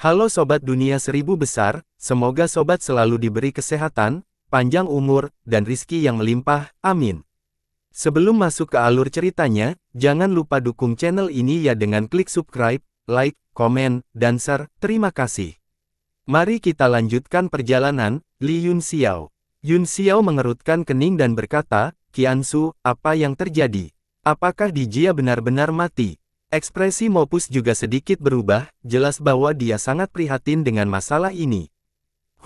Halo Sobat Dunia Seribu Besar, semoga Sobat selalu diberi kesehatan, panjang umur, dan rizki yang melimpah, amin. Sebelum masuk ke alur ceritanya, jangan lupa dukung channel ini ya dengan klik subscribe, like, komen, dan share, terima kasih. Mari kita lanjutkan perjalanan. Li Yunxiao. Yunxiao mengerutkan kening dan berkata, Qianzu, apa yang terjadi? Apakah Dijia benar-benar mati? Ekspresi Mopus juga sedikit berubah, jelas bahwa dia sangat prihatin dengan masalah ini.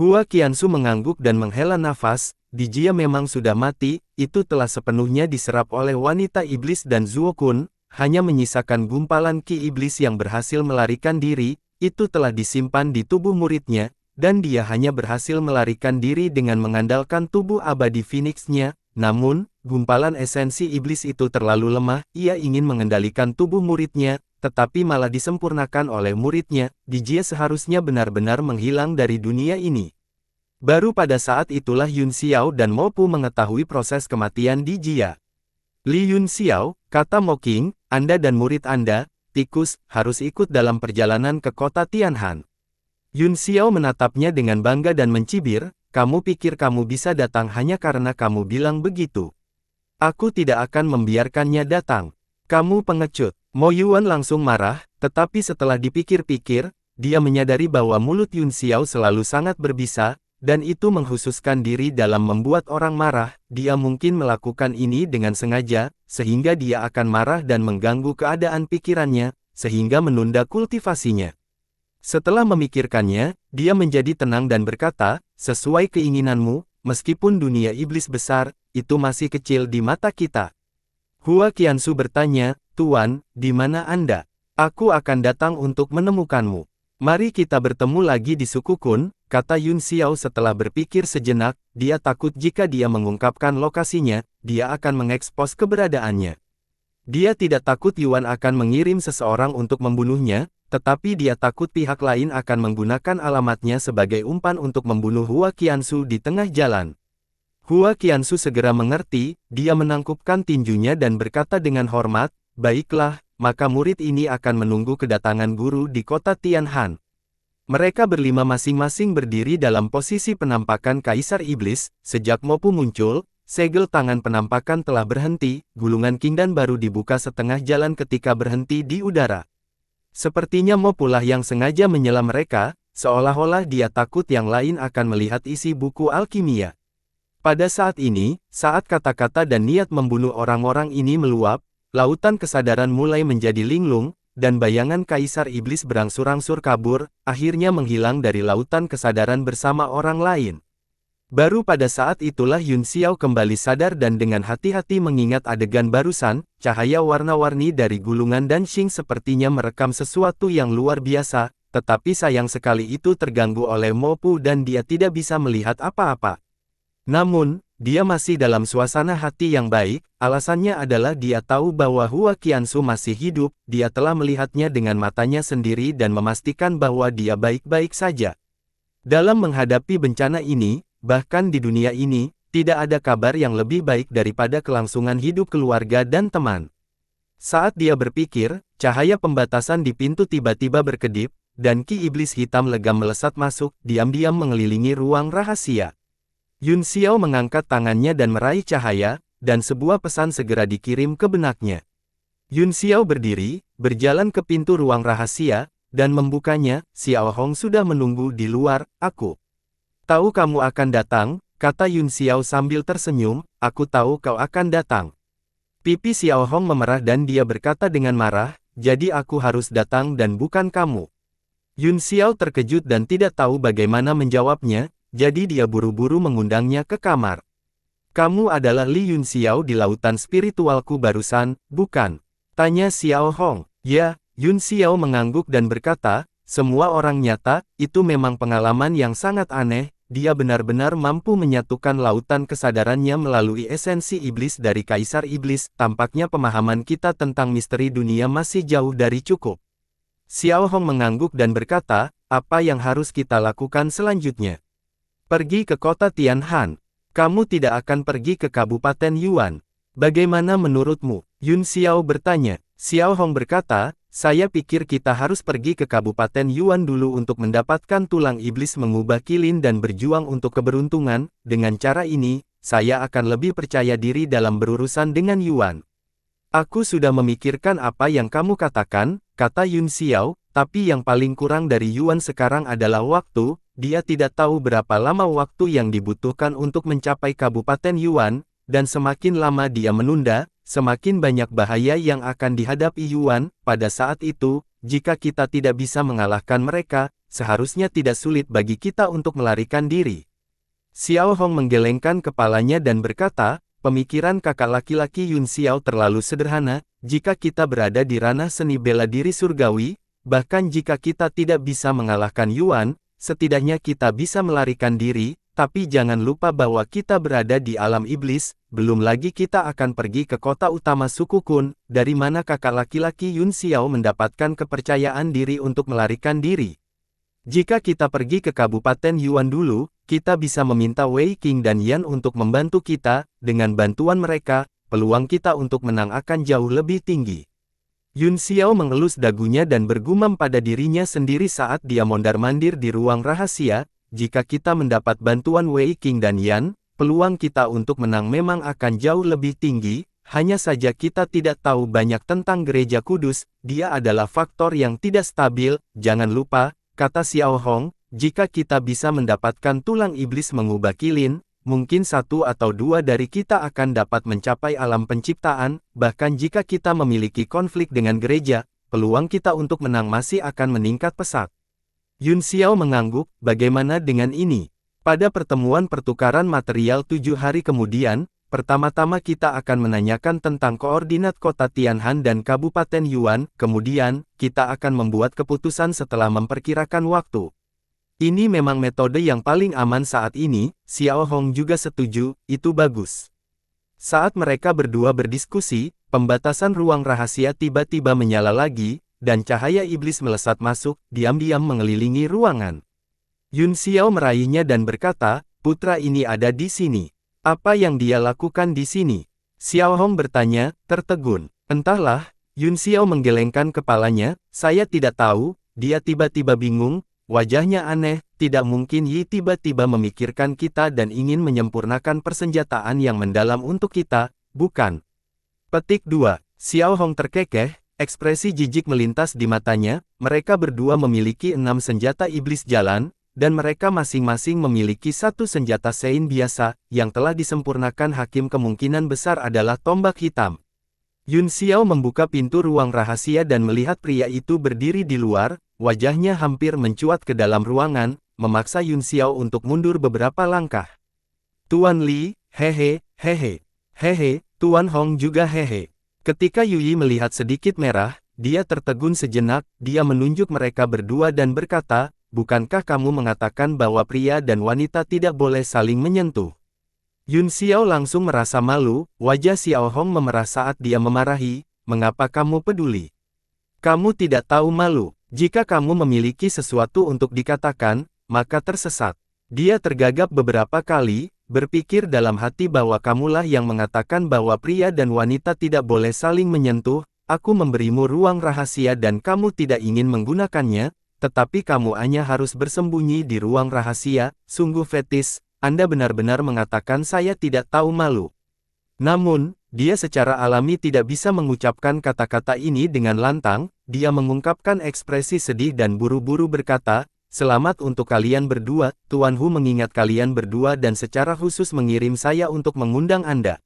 Hua Qianzu mengangguk dan menghela nafas, Dijia memang sudah mati, itu telah sepenuhnya diserap oleh wanita iblis dan Zuokun, hanya menyisakan gumpalan ki iblis yang berhasil melarikan diri, itu telah disimpan di tubuh muridnya, dan dia hanya berhasil melarikan diri dengan mengandalkan tubuh abadi Phoenix-nya. Namun, gumpalan esensi iblis itu terlalu lemah, ia ingin mengendalikan tubuh muridnya, tetapi malah disempurnakan oleh muridnya, Dijia seharusnya benar-benar menghilang dari dunia ini. Baru pada saat itulah Yunxiao dan Mopu mengetahui proses kematian Dijia. Li Yunxiao, kata Mo Qing, Anda dan murid Anda, tikus, harus ikut dalam perjalanan ke kota Tianhan. Yunxiao menatapnya dengan bangga dan mencibir, kamu pikir kamu bisa datang hanya karena kamu bilang begitu. Aku tidak akan membiarkannya datang. Kamu pengecut. Mo Yuan langsung marah, tetapi setelah dipikir-pikir, dia menyadari bahwa mulut Yunxiao selalu sangat berbisa, dan itu menghususkan diri dalam membuat orang marah. Dia mungkin melakukan ini dengan sengaja, sehingga dia akan marah dan mengganggu keadaan pikirannya, sehingga menunda kultivasinya. Setelah memikirkannya, dia menjadi tenang dan berkata, sesuai keinginanmu, meskipun dunia iblis besar, itu masih kecil di mata kita. Hua Qianzu bertanya, Tuan, di mana Anda? Aku akan datang untuk menemukanmu. Mari kita bertemu lagi di suku Kun, kata Yunxiao setelah berpikir sejenak, dia takut jika dia mengungkapkan lokasinya, dia akan mengekspos keberadaannya. Dia tidak takut Yuan akan mengirim seseorang untuk membunuhnya, tetapi dia takut pihak lain akan menggunakan alamatnya sebagai umpan untuk membunuh Hua Qianzu di tengah jalan. Hua Qianzu segera mengerti, dia menangkupkan tinjunya dan berkata dengan hormat, baiklah, maka murid ini akan menunggu kedatangan guru di kota Tianhan. Mereka berlima masing-masing berdiri dalam posisi penampakan Kaisar Iblis. Sejak Mopu muncul, segel tangan penampakan telah berhenti, gulungan Qingdan baru dibuka setengah jalan ketika berhenti di udara. Sepertinya Mopulah yang sengaja menyela mereka, seolah-olah dia takut yang lain akan melihat isi buku alkimia. Pada saat ini, saat kata-kata dan niat membunuh orang-orang ini meluap, lautan kesadaran mulai menjadi linglung, dan bayangan Kaisar Iblis berangsur-angsur kabur, akhirnya menghilang dari lautan kesadaran bersama orang lain. Baru pada saat itulah Yunxiao kembali sadar dan dengan hati-hati mengingat adegan barusan, cahaya warna-warni dari gulungan Danxing sepertinya merekam sesuatu yang luar biasa, tetapi sayang sekali itu terganggu oleh Mopu dan dia tidak bisa melihat apa-apa. Namun, dia masih dalam suasana hati yang baik, alasannya adalah dia tahu bahwa Hua Qianzu masih hidup, dia telah melihatnya dengan matanya sendiri dan memastikan bahwa dia baik-baik saja. Dalam menghadapi bencana ini, bahkan di dunia ini, tidak ada kabar yang lebih baik daripada kelangsungan hidup keluarga dan teman. Saat dia berpikir, cahaya pembatasan di pintu tiba-tiba berkedip, dan ki iblis hitam legam melesat masuk, diam-diam mengelilingi ruang rahasia. Yunxiao mengangkat tangannya dan meraih cahaya, dan sebuah pesan segera dikirim ke benaknya. Yunxiao berdiri, berjalan ke pintu ruang rahasia, dan membukanya. Xiao Hong sudah menunggu di luar, aku tahu kamu akan datang, kata Yunxiao sambil tersenyum, aku tahu kau akan datang. Pipi Xiao Hong memerah dan dia berkata dengan marah, jadi aku harus datang dan bukan kamu. Yunxiao terkejut dan tidak tahu bagaimana menjawabnya, jadi dia buru-buru mengundangnya ke kamar. Kamu adalah Li Yunxiao di lautan spiritualku barusan, bukan? Tanya Xiao Hong. Ya, Yunxiao mengangguk dan berkata, semua orang nyata, itu memang pengalaman yang sangat aneh. Dia benar-benar mampu menyatukan lautan kesadarannya melalui esensi iblis dari Kaisar Iblis. Tampaknya pemahaman kita tentang misteri dunia masih jauh dari cukup. Xiao Hong mengangguk dan berkata, apa yang harus kita lakukan selanjutnya? Pergi ke kota Tianhan. Kamu tidak akan pergi ke Kabupaten Yuan. Bagaimana menurutmu? Yunxiao bertanya. Xiao Hong berkata, Saya pikir kita harus pergi ke Kabupaten Yuan dulu untuk mendapatkan tulang iblis mengubah kilin dan berjuang untuk keberuntungan. Dengan cara ini, saya akan lebih percaya diri dalam berurusan dengan Yuan. Aku sudah memikirkan apa yang kamu katakan, kata Yun Xiao, tapi yang paling kurang dari Yuan sekarang adalah waktu. Dia tidak tahu berapa lama waktu yang dibutuhkan untuk mencapai Kabupaten Yuan, dan semakin lama dia menunda, semakin banyak bahaya yang akan dihadapi Yuan. Pada saat itu, jika kita tidak bisa mengalahkan mereka, seharusnya tidak sulit bagi kita untuk melarikan diri. Xiao Hong menggelengkan kepalanya dan berkata, pemikiran kakak laki-laki Yun Xiao terlalu sederhana. Jika kita berada di ranah seni bela diri surgawi, bahkan jika kita tidak bisa mengalahkan Yuan, setidaknya kita bisa melarikan diri. Tapi jangan lupa bahwa kita berada di alam iblis, belum lagi kita akan pergi ke kota utama suku Kun. Dari mana kakak laki-laki Yun Xiao mendapatkan kepercayaan diri untuk melarikan diri? Jika kita pergi ke Kabupaten Yuan dulu, kita bisa meminta Wei Qing dan Yan untuk membantu kita. Dengan bantuan mereka, peluang kita untuk menang akan jauh lebih tinggi. Yun Xiao mengelus dagunya dan bergumam pada dirinya sendiri saat dia mondar-mandir di ruang rahasia. Jika kita mendapat bantuan Wei Qing dan Yan, peluang kita untuk menang memang akan jauh lebih tinggi. Hanya saja kita tidak tahu banyak tentang gereja kudus. Dia adalah faktor yang tidak stabil. Jangan lupa, kata Xiao Hong, jika kita bisa mendapatkan tulang iblis mengubah kilin, mungkin satu atau dua dari kita akan dapat mencapai alam penciptaan. Bahkan jika kita memiliki konflik dengan gereja, peluang kita untuk menang masih akan meningkat pesat. Yun Xiao mengangguk, bagaimana dengan ini? Pada pertemuan pertukaran material 7 hari kemudian, pertama-tama kita akan menanyakan tentang koordinat kota Tianhan dan Kabupaten Yuan, kemudian, kita akan membuat keputusan setelah memperkirakan waktu. Ini memang metode yang paling aman saat ini. Xiao Hong juga setuju, itu bagus. Saat mereka berdua berdiskusi, pembatasan ruang rahasia tiba-tiba menyala lagi, dan cahaya iblis melesat masuk, diam-diam mengelilingi ruangan. Yun Xiao meraihnya dan berkata, putra ini ada di sini. Apa yang dia lakukan di sini? Xiao Hong bertanya, tertegun. Entahlah, Yun Xiao menggelengkan kepalanya, saya tidak tahu. Dia tiba-tiba bingung, wajahnya aneh. Tidak mungkin Yi tiba-tiba memikirkan kita dan ingin menyempurnakan persenjataan yang mendalam untuk kita, bukan? Petik 2. Xiao Hong terkekeh. Ekspresi jijik melintas di matanya. Mereka berdua memiliki 6 senjata iblis jalan, dan mereka masing-masing memiliki satu senjata sein biasa, yang telah disempurnakan. Hakim kemungkinan besar adalah tombak hitam. Yun Xiao membuka pintu ruang rahasia dan melihat pria itu berdiri di luar. Wajahnya hampir mencuat ke dalam ruangan, memaksa Yun Xiao untuk mundur beberapa langkah. Tuan Li, hehe, hehe. Hehe, Tuan Hong juga hehe. Ketika Yui melihat sedikit merah, dia tertegun sejenak. Dia menunjuk mereka berdua dan berkata, bukankah kamu mengatakan bahwa pria dan wanita tidak boleh saling menyentuh? Yun Xiao langsung merasa malu. Wajah Xiao Hong memerah saat dia memarahi, mengapa kamu peduli? Kamu tidak tahu malu. Jika kamu memiliki sesuatu untuk dikatakan, maka tersesat. Dia tergagap beberapa kali, berpikir dalam hati bahwa kamulah yang mengatakan bahwa pria dan wanita tidak boleh saling menyentuh. Aku memberimu ruang rahasia dan kamu tidak ingin menggunakannya, tetapi kamu hanya harus bersembunyi di ruang rahasia. Sungguh fetis, Anda benar-benar mengatakan saya tidak tahu malu. Namun, dia secara alami tidak bisa mengucapkan kata-kata ini dengan lantang. Dia mengungkapkan ekspresi sedih dan buru-buru berkata, selamat untuk kalian berdua. Tuan Hu mengingat kalian berdua dan secara khusus mengirim saya untuk mengundang Anda.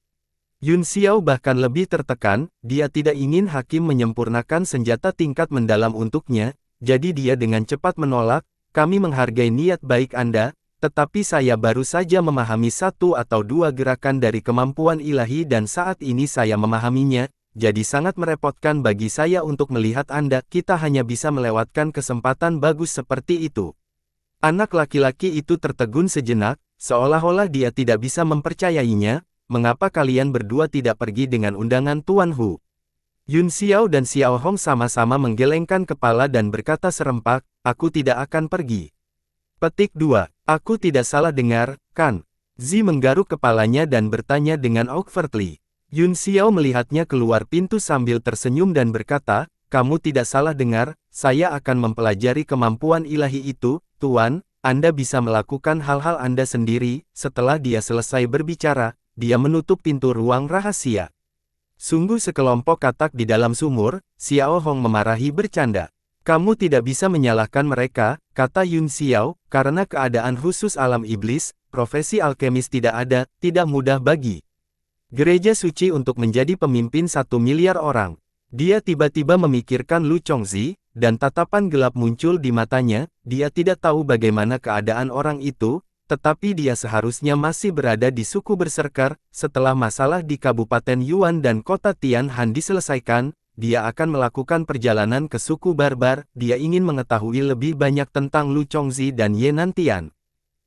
Yun Xiao bahkan lebih tertekan. Dia tidak ingin hakim menyempurnakan senjata tingkat mendalam untuknya, jadi dia dengan cepat menolak. Kami menghargai niat baik Anda, tetapi saya baru saja memahami satu atau dua gerakan dari kemampuan ilahi dan saat ini saya memahaminya. Jadi sangat merepotkan bagi saya untuk melihat Anda. Kita hanya bisa melewatkan kesempatan bagus seperti itu. Anak laki-laki itu tertegun sejenak, seolah-olah dia tidak bisa mempercayainya. Mengapa kalian berdua tidak pergi dengan undangan Tuan Hu? Yun Xiao dan Xiao Hong sama-sama menggelengkan kepala dan berkata serempak, aku tidak akan pergi. Petik 2. Aku tidak salah dengar, kan? Zi menggaruk kepalanya dan bertanya dengan awkwardly. Yun Xiao melihatnya keluar pintu sambil tersenyum dan berkata, kamu tidak salah dengar, saya akan mempelajari kemampuan ilahi itu, Tuan, Anda bisa melakukan hal-hal Anda sendiri." Setelah dia selesai berbicara, dia menutup pintu ruang rahasia. Sungguh sekelompok katak di dalam sumur, Xiao Hong memarahi bercanda. "Kamu tidak bisa menyalahkan mereka," kata Yun Xiao, "karena keadaan khusus alam iblis, profesi alkemis tidak mudah bagi gereja suci untuk menjadi pemimpin 1 miliar orang." Dia tiba-tiba memikirkan Lu Chongzi, dan tatapan gelap muncul di matanya. Dia tidak tahu bagaimana keadaan orang itu, tetapi dia seharusnya masih berada di suku Berserker. Setelah masalah di Kabupaten Yuan dan kota Tianhan diselesaikan, dia akan melakukan perjalanan ke suku Barbar. Dia ingin mengetahui lebih banyak tentang Lu Chongzi dan Ye Nantian.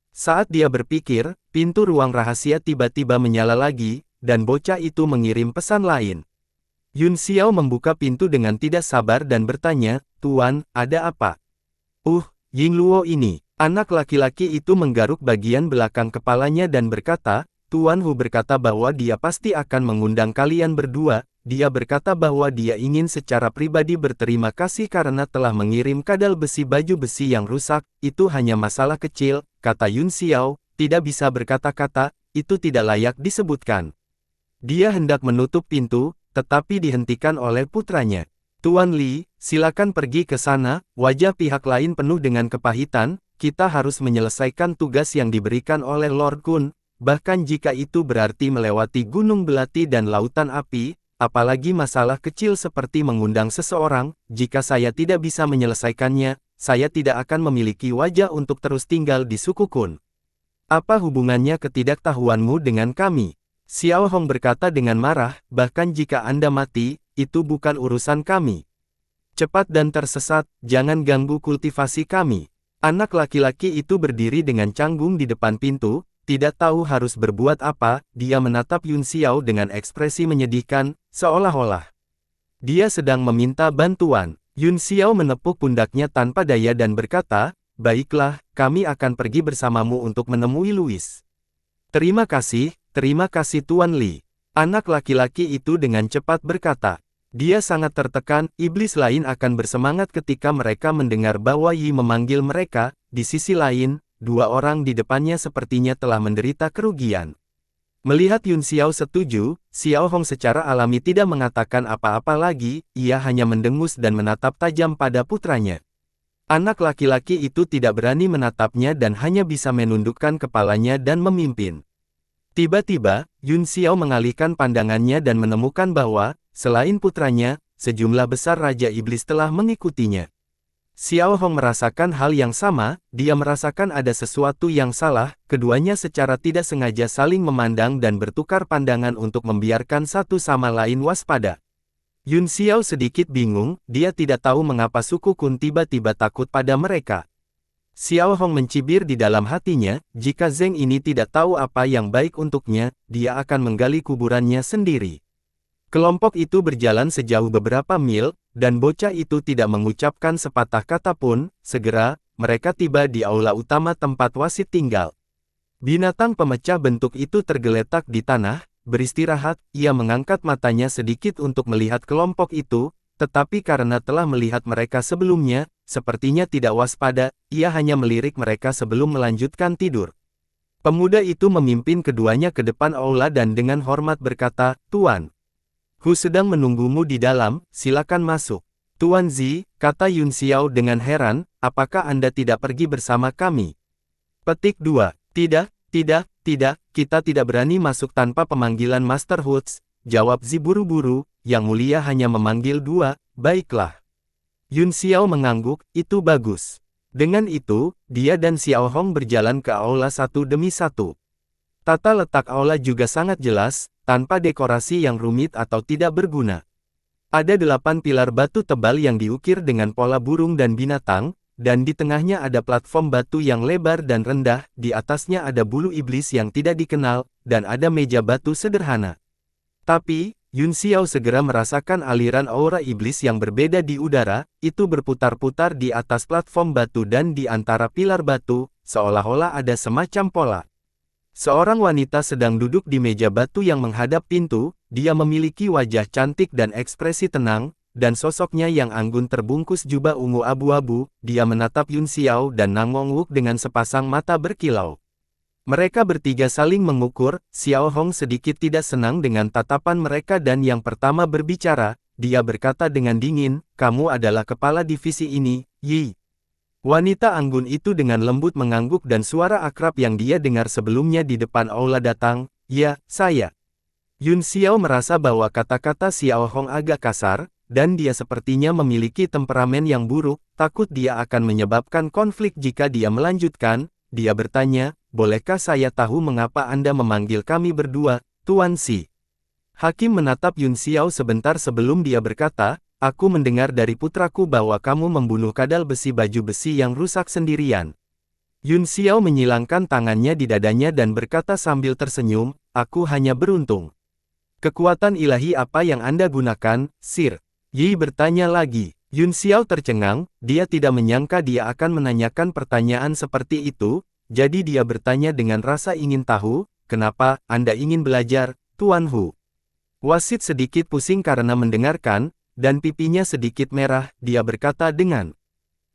Saat dia berpikir, pintu ruang rahasia tiba-tiba menyala lagi, dan bocah itu mengirim pesan lain. Yun Xiao membuka pintu dengan tidak sabar dan bertanya, "Tuan, ada apa?" Ying Luo ini." Anak laki-laki itu menggaruk bagian belakang kepalanya dan berkata, "Tuan Hu berkata bahwa dia pasti akan mengundang kalian berdua. Dia berkata bahwa dia ingin secara pribadi berterima kasih karena telah mengirim kadal besi baju besi yang rusak. Itu hanya masalah kecil," kata Yun Xiao, "tidak bisa berkata-kata, itu tidak layak disebutkan." Dia hendak menutup pintu, tetapi dihentikan oleh putranya. "Tuan Li, silakan pergi ke sana." Wajah pihak lain penuh dengan kepahitan. "Kita harus menyelesaikan tugas yang diberikan oleh Lord Kun, bahkan jika itu berarti melewati gunung belati dan lautan api, apalagi masalah kecil seperti mengundang seseorang. Jika saya tidak bisa menyelesaikannya, saya tidak akan memiliki wajah untuk terus tinggal di suku Kun. Apa hubungannya ketidaktahuanmu dengan kami?" Xiao Hong berkata dengan marah, "Bahkan jika Anda mati, itu bukan urusan kami. Cepat dan tersesat, jangan ganggu kultivasi kami." Anak laki-laki itu berdiri dengan canggung di depan pintu, tidak tahu harus berbuat apa. Dia menatap Yun Xiao dengan ekspresi menyedihkan, seolah-olah dia sedang meminta bantuan. Yun Xiao menepuk pundaknya tanpa daya dan berkata, "Baiklah, kami akan pergi bersamamu untuk menemui Louis." Terima kasih Tuan Li." Anak laki-laki itu dengan cepat berkata. Dia sangat tertekan. Iblis lain akan bersemangat ketika mereka mendengar bahwa Yi memanggil mereka. Di sisi lain, dua orang di depannya sepertinya telah menderita kerugian. Melihat Yun Xiao setuju, Xiao Hong secara alami tidak mengatakan apa-apa lagi. Ia hanya mendengus dan menatap tajam pada putranya. Anak laki-laki itu tidak berani menatapnya dan hanya bisa menundukkan kepalanya dan memimpin. Tiba-tiba, Yun Xiao mengalihkan pandangannya dan menemukan bahwa, selain putranya, sejumlah besar Raja Iblis telah mengikutinya. Xiao Hong merasakan hal yang sama. Dia merasakan ada sesuatu yang salah. Keduanya secara tidak sengaja saling memandang dan bertukar pandangan untuk membiarkan satu sama lain waspada. Yun Xiao sedikit bingung. Dia tidak tahu mengapa suku Kun tiba-tiba takut pada mereka. Xiao Hong mencibir di dalam hatinya, jika Zheng ini tidak tahu apa yang baik untuknya, dia akan menggali kuburannya sendiri. Kelompok itu berjalan sejauh beberapa mil, dan bocah itu tidak mengucapkan sepatah kata pun. Segera, mereka tiba di aula utama tempat wasit tinggal. Binatang pemecah bentuk itu tergeletak di tanah, beristirahat. Ia mengangkat matanya sedikit untuk melihat kelompok itu, tetapi karena telah melihat mereka sebelumnya, sepertinya tidak waspada. Ia hanya melirik mereka sebelum melanjutkan tidur. Pemuda itu memimpin keduanya ke depan aula dan dengan hormat berkata, "Tuan Hu sedang menunggumu di dalam, silakan masuk." "Tuan Zi," kata Yun Xiao dengan heran, "apakah Anda tidak pergi bersama kami?" Petik 2. Tidak, kita tidak berani masuk tanpa pemanggilan Master Hoods," jawab Zi buru-buru. "Yang mulia hanya memanggil 2, baiklah." Yun Xiao mengangguk, "Itu bagus." Dengan itu, dia dan Xiao Hong berjalan ke aula satu demi satu. Tata letak aula juga sangat jelas, tanpa dekorasi yang rumit atau tidak berguna. Ada 8 pilar batu tebal yang diukir dengan pola burung dan binatang, dan di tengahnya ada platform batu yang lebar dan rendah. Di atasnya ada bulu iblis yang tidak dikenal, dan ada meja batu sederhana. Tapi, Yun Xiao segera merasakan aliran aura iblis yang berbeda di udara. Itu berputar-putar di atas platform batu dan di antara pilar batu, seolah-olah ada semacam pola. Seorang wanita sedang duduk di meja batu yang menghadap pintu. Dia memiliki wajah cantik dan ekspresi tenang. dan sosoknya yang anggun terbungkus jubah ungu abu-abu, dia menatap Yun Xiao dan Nang Mongguk dengan sepasang mata berkilau. Mereka bertiga saling mengukur, Xiao Hong sedikit tidak senang dengan tatapan mereka dan yang pertama berbicara, dia berkata dengan dingin, kamu adalah kepala divisi ini, Yi. Wanita anggun itu dengan lembut mengangguk dan suara akrab yang dia dengar sebelumnya di depan aula datang, ya, saya. Yun Xiao merasa bahwa kata-kata Xiao Hong agak kasar, dan dia sepertinya memiliki temperamen yang buruk, takut dia akan menyebabkan konflik jika dia melanjutkan, dia bertanya, bolehkah saya tahu mengapa Anda memanggil kami berdua, Tuan Si? Hakim menatap Yun Xiao sebentar sebelum dia berkata, aku mendengar dari putraku bahwa kamu membunuh kadal besi baju besi yang rusak sendirian. Yun Xiao menyilangkan tangannya di dadanya dan berkata sambil tersenyum, aku hanya beruntung. Kekuatan ilahi apa yang Anda gunakan, Sir? Yi bertanya lagi. Yun Xiao tercengang, dia tidak menyangka dia akan menanyakan pertanyaan seperti itu, jadi dia bertanya dengan rasa ingin tahu, kenapa Anda ingin belajar, Tuan Hu? Wasit sedikit pusing karena mendengarkan, dan pipinya sedikit merah, dia berkata dengan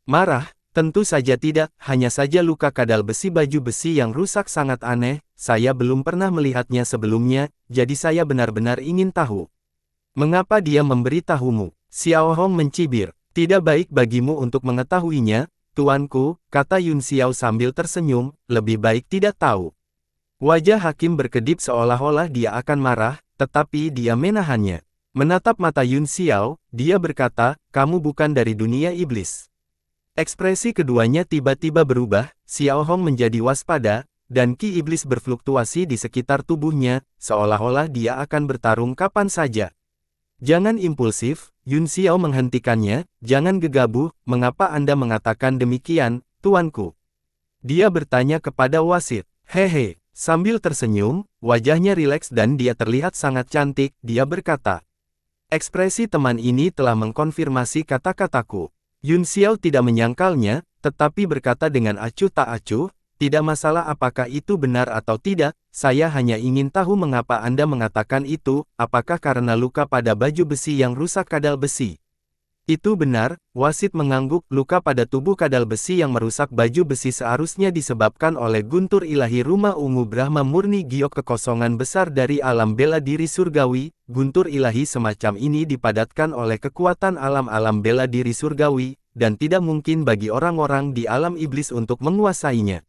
marah, tentu saja tidak, hanya saja luka kadal besi baju besi yang rusak sangat aneh, saya belum pernah melihatnya sebelumnya, jadi saya benar-benar ingin tahu. Mengapa dia memberitahumu? Xiao Hong mencibir. Tidak baik bagimu untuk mengetahuinya, tuanku, kata Yun Xiao sambil tersenyum, lebih baik tidak tahu. Wajah hakim berkedip seolah-olah dia akan marah, tetapi dia menahannya. Menatap mata Yun Xiao, dia berkata, kamu bukan dari dunia iblis. Ekspresi keduanya tiba-tiba berubah, Xiao Hong menjadi waspada, dan ki iblis berfluktuasi di sekitar tubuhnya, seolah-olah dia akan bertarung kapan saja. Jangan impulsif, Yun Xiao menghentikannya, jangan gegabah, mengapa Anda mengatakan demikian, tuanku? Dia bertanya kepada wasit. Hehe, sambil tersenyum, wajahnya rileks dan dia terlihat sangat cantik, dia berkata. Ekspresi teman ini telah mengkonfirmasi kata-kataku. Yun Xiao tidak menyangkalnya, tetapi berkata dengan acuh tak acuh, tidak masalah apakah itu benar atau tidak, saya hanya ingin tahu mengapa Anda mengatakan itu, apakah karena luka pada baju besi yang rusak kadal besi. Itu benar, wasit mengangguk, luka pada tubuh kadal besi yang merusak baju besi seharusnya disebabkan oleh guntur ilahi rumah ungu Brahma murni giok kekosongan besar dari alam bela diri surgawi, guntur ilahi semacam ini dipadatkan oleh kekuatan alam-alam bela diri surgawi, dan tidak mungkin bagi orang-orang di alam iblis untuk menguasainya.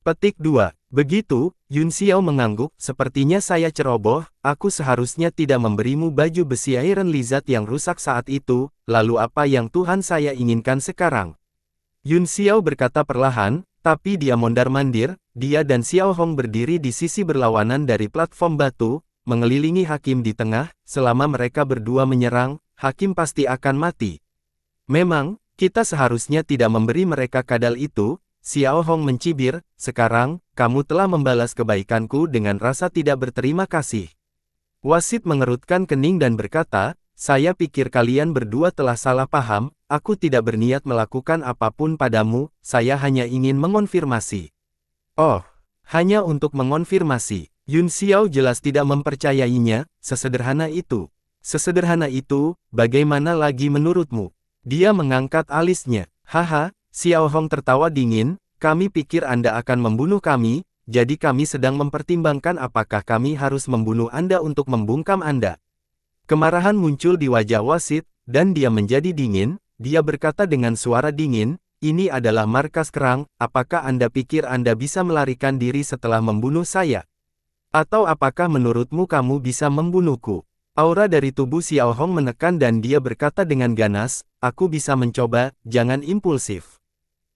Petik 2. Begitu, Yun Xiao mengangguk, sepertinya saya ceroboh, aku seharusnya tidak memberimu baju besi Iron Lizard yang rusak saat itu, lalu apa yang Tuhan saya inginkan sekarang? Yun Xiao berkata perlahan, tapi dia mondar-mandir, dia dan Xiao Hong berdiri di sisi berlawanan dari platform batu, mengelilingi hakim di tengah, selama mereka berdua menyerang, hakim pasti akan mati. Memang, kita seharusnya tidak memberi mereka kadal itu, Xiao Hong mencibir, sekarang, kamu telah membalas kebaikanku dengan rasa tidak berterima kasih. Wasit mengerutkan kening dan berkata, saya pikir kalian berdua telah salah paham, aku tidak berniat melakukan apapun padamu, saya hanya ingin mengonfirmasi. Oh, hanya untuk mengonfirmasi. Yun Xiao jelas tidak mempercayainya, sesederhana itu. Sesederhana itu, bagaimana lagi menurutmu? Dia mengangkat alisnya, haha. Xiao Hong tertawa dingin, kami pikir Anda akan membunuh kami, jadi kami sedang mempertimbangkan apakah kami harus membunuh Anda untuk membungkam Anda. Kemarahan muncul di wajah wasit, dan dia menjadi dingin, dia berkata dengan suara dingin, ini adalah markas kerang, apakah Anda pikir Anda bisa melarikan diri setelah membunuh saya? Atau apakah menurutmu kamu bisa membunuhku? Aura dari tubuh Xiao Hong menekan dan dia berkata dengan ganas, aku bisa mencoba, jangan impulsif.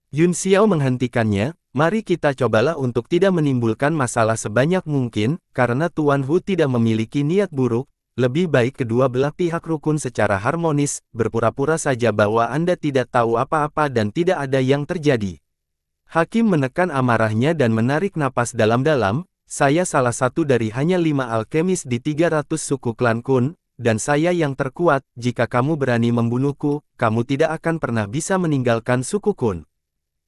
Yun Xiao menghentikannya, mari kita cobalah untuk tidak menimbulkan masalah sebanyak mungkin, karena Tuan Hu tidak memiliki niat buruk, lebih baik kedua belah pihak rukun secara harmonis, berpura-pura saja bahwa Anda tidak tahu apa-apa dan tidak ada yang terjadi. Hakim menekan amarahnya dan menarik napas dalam-dalam, saya salah satu dari hanya 5 alkemis di 300 suku klan Kun, dan saya yang terkuat, jika kamu berani membunuhku, kamu tidak akan pernah bisa meninggalkan suku Kun.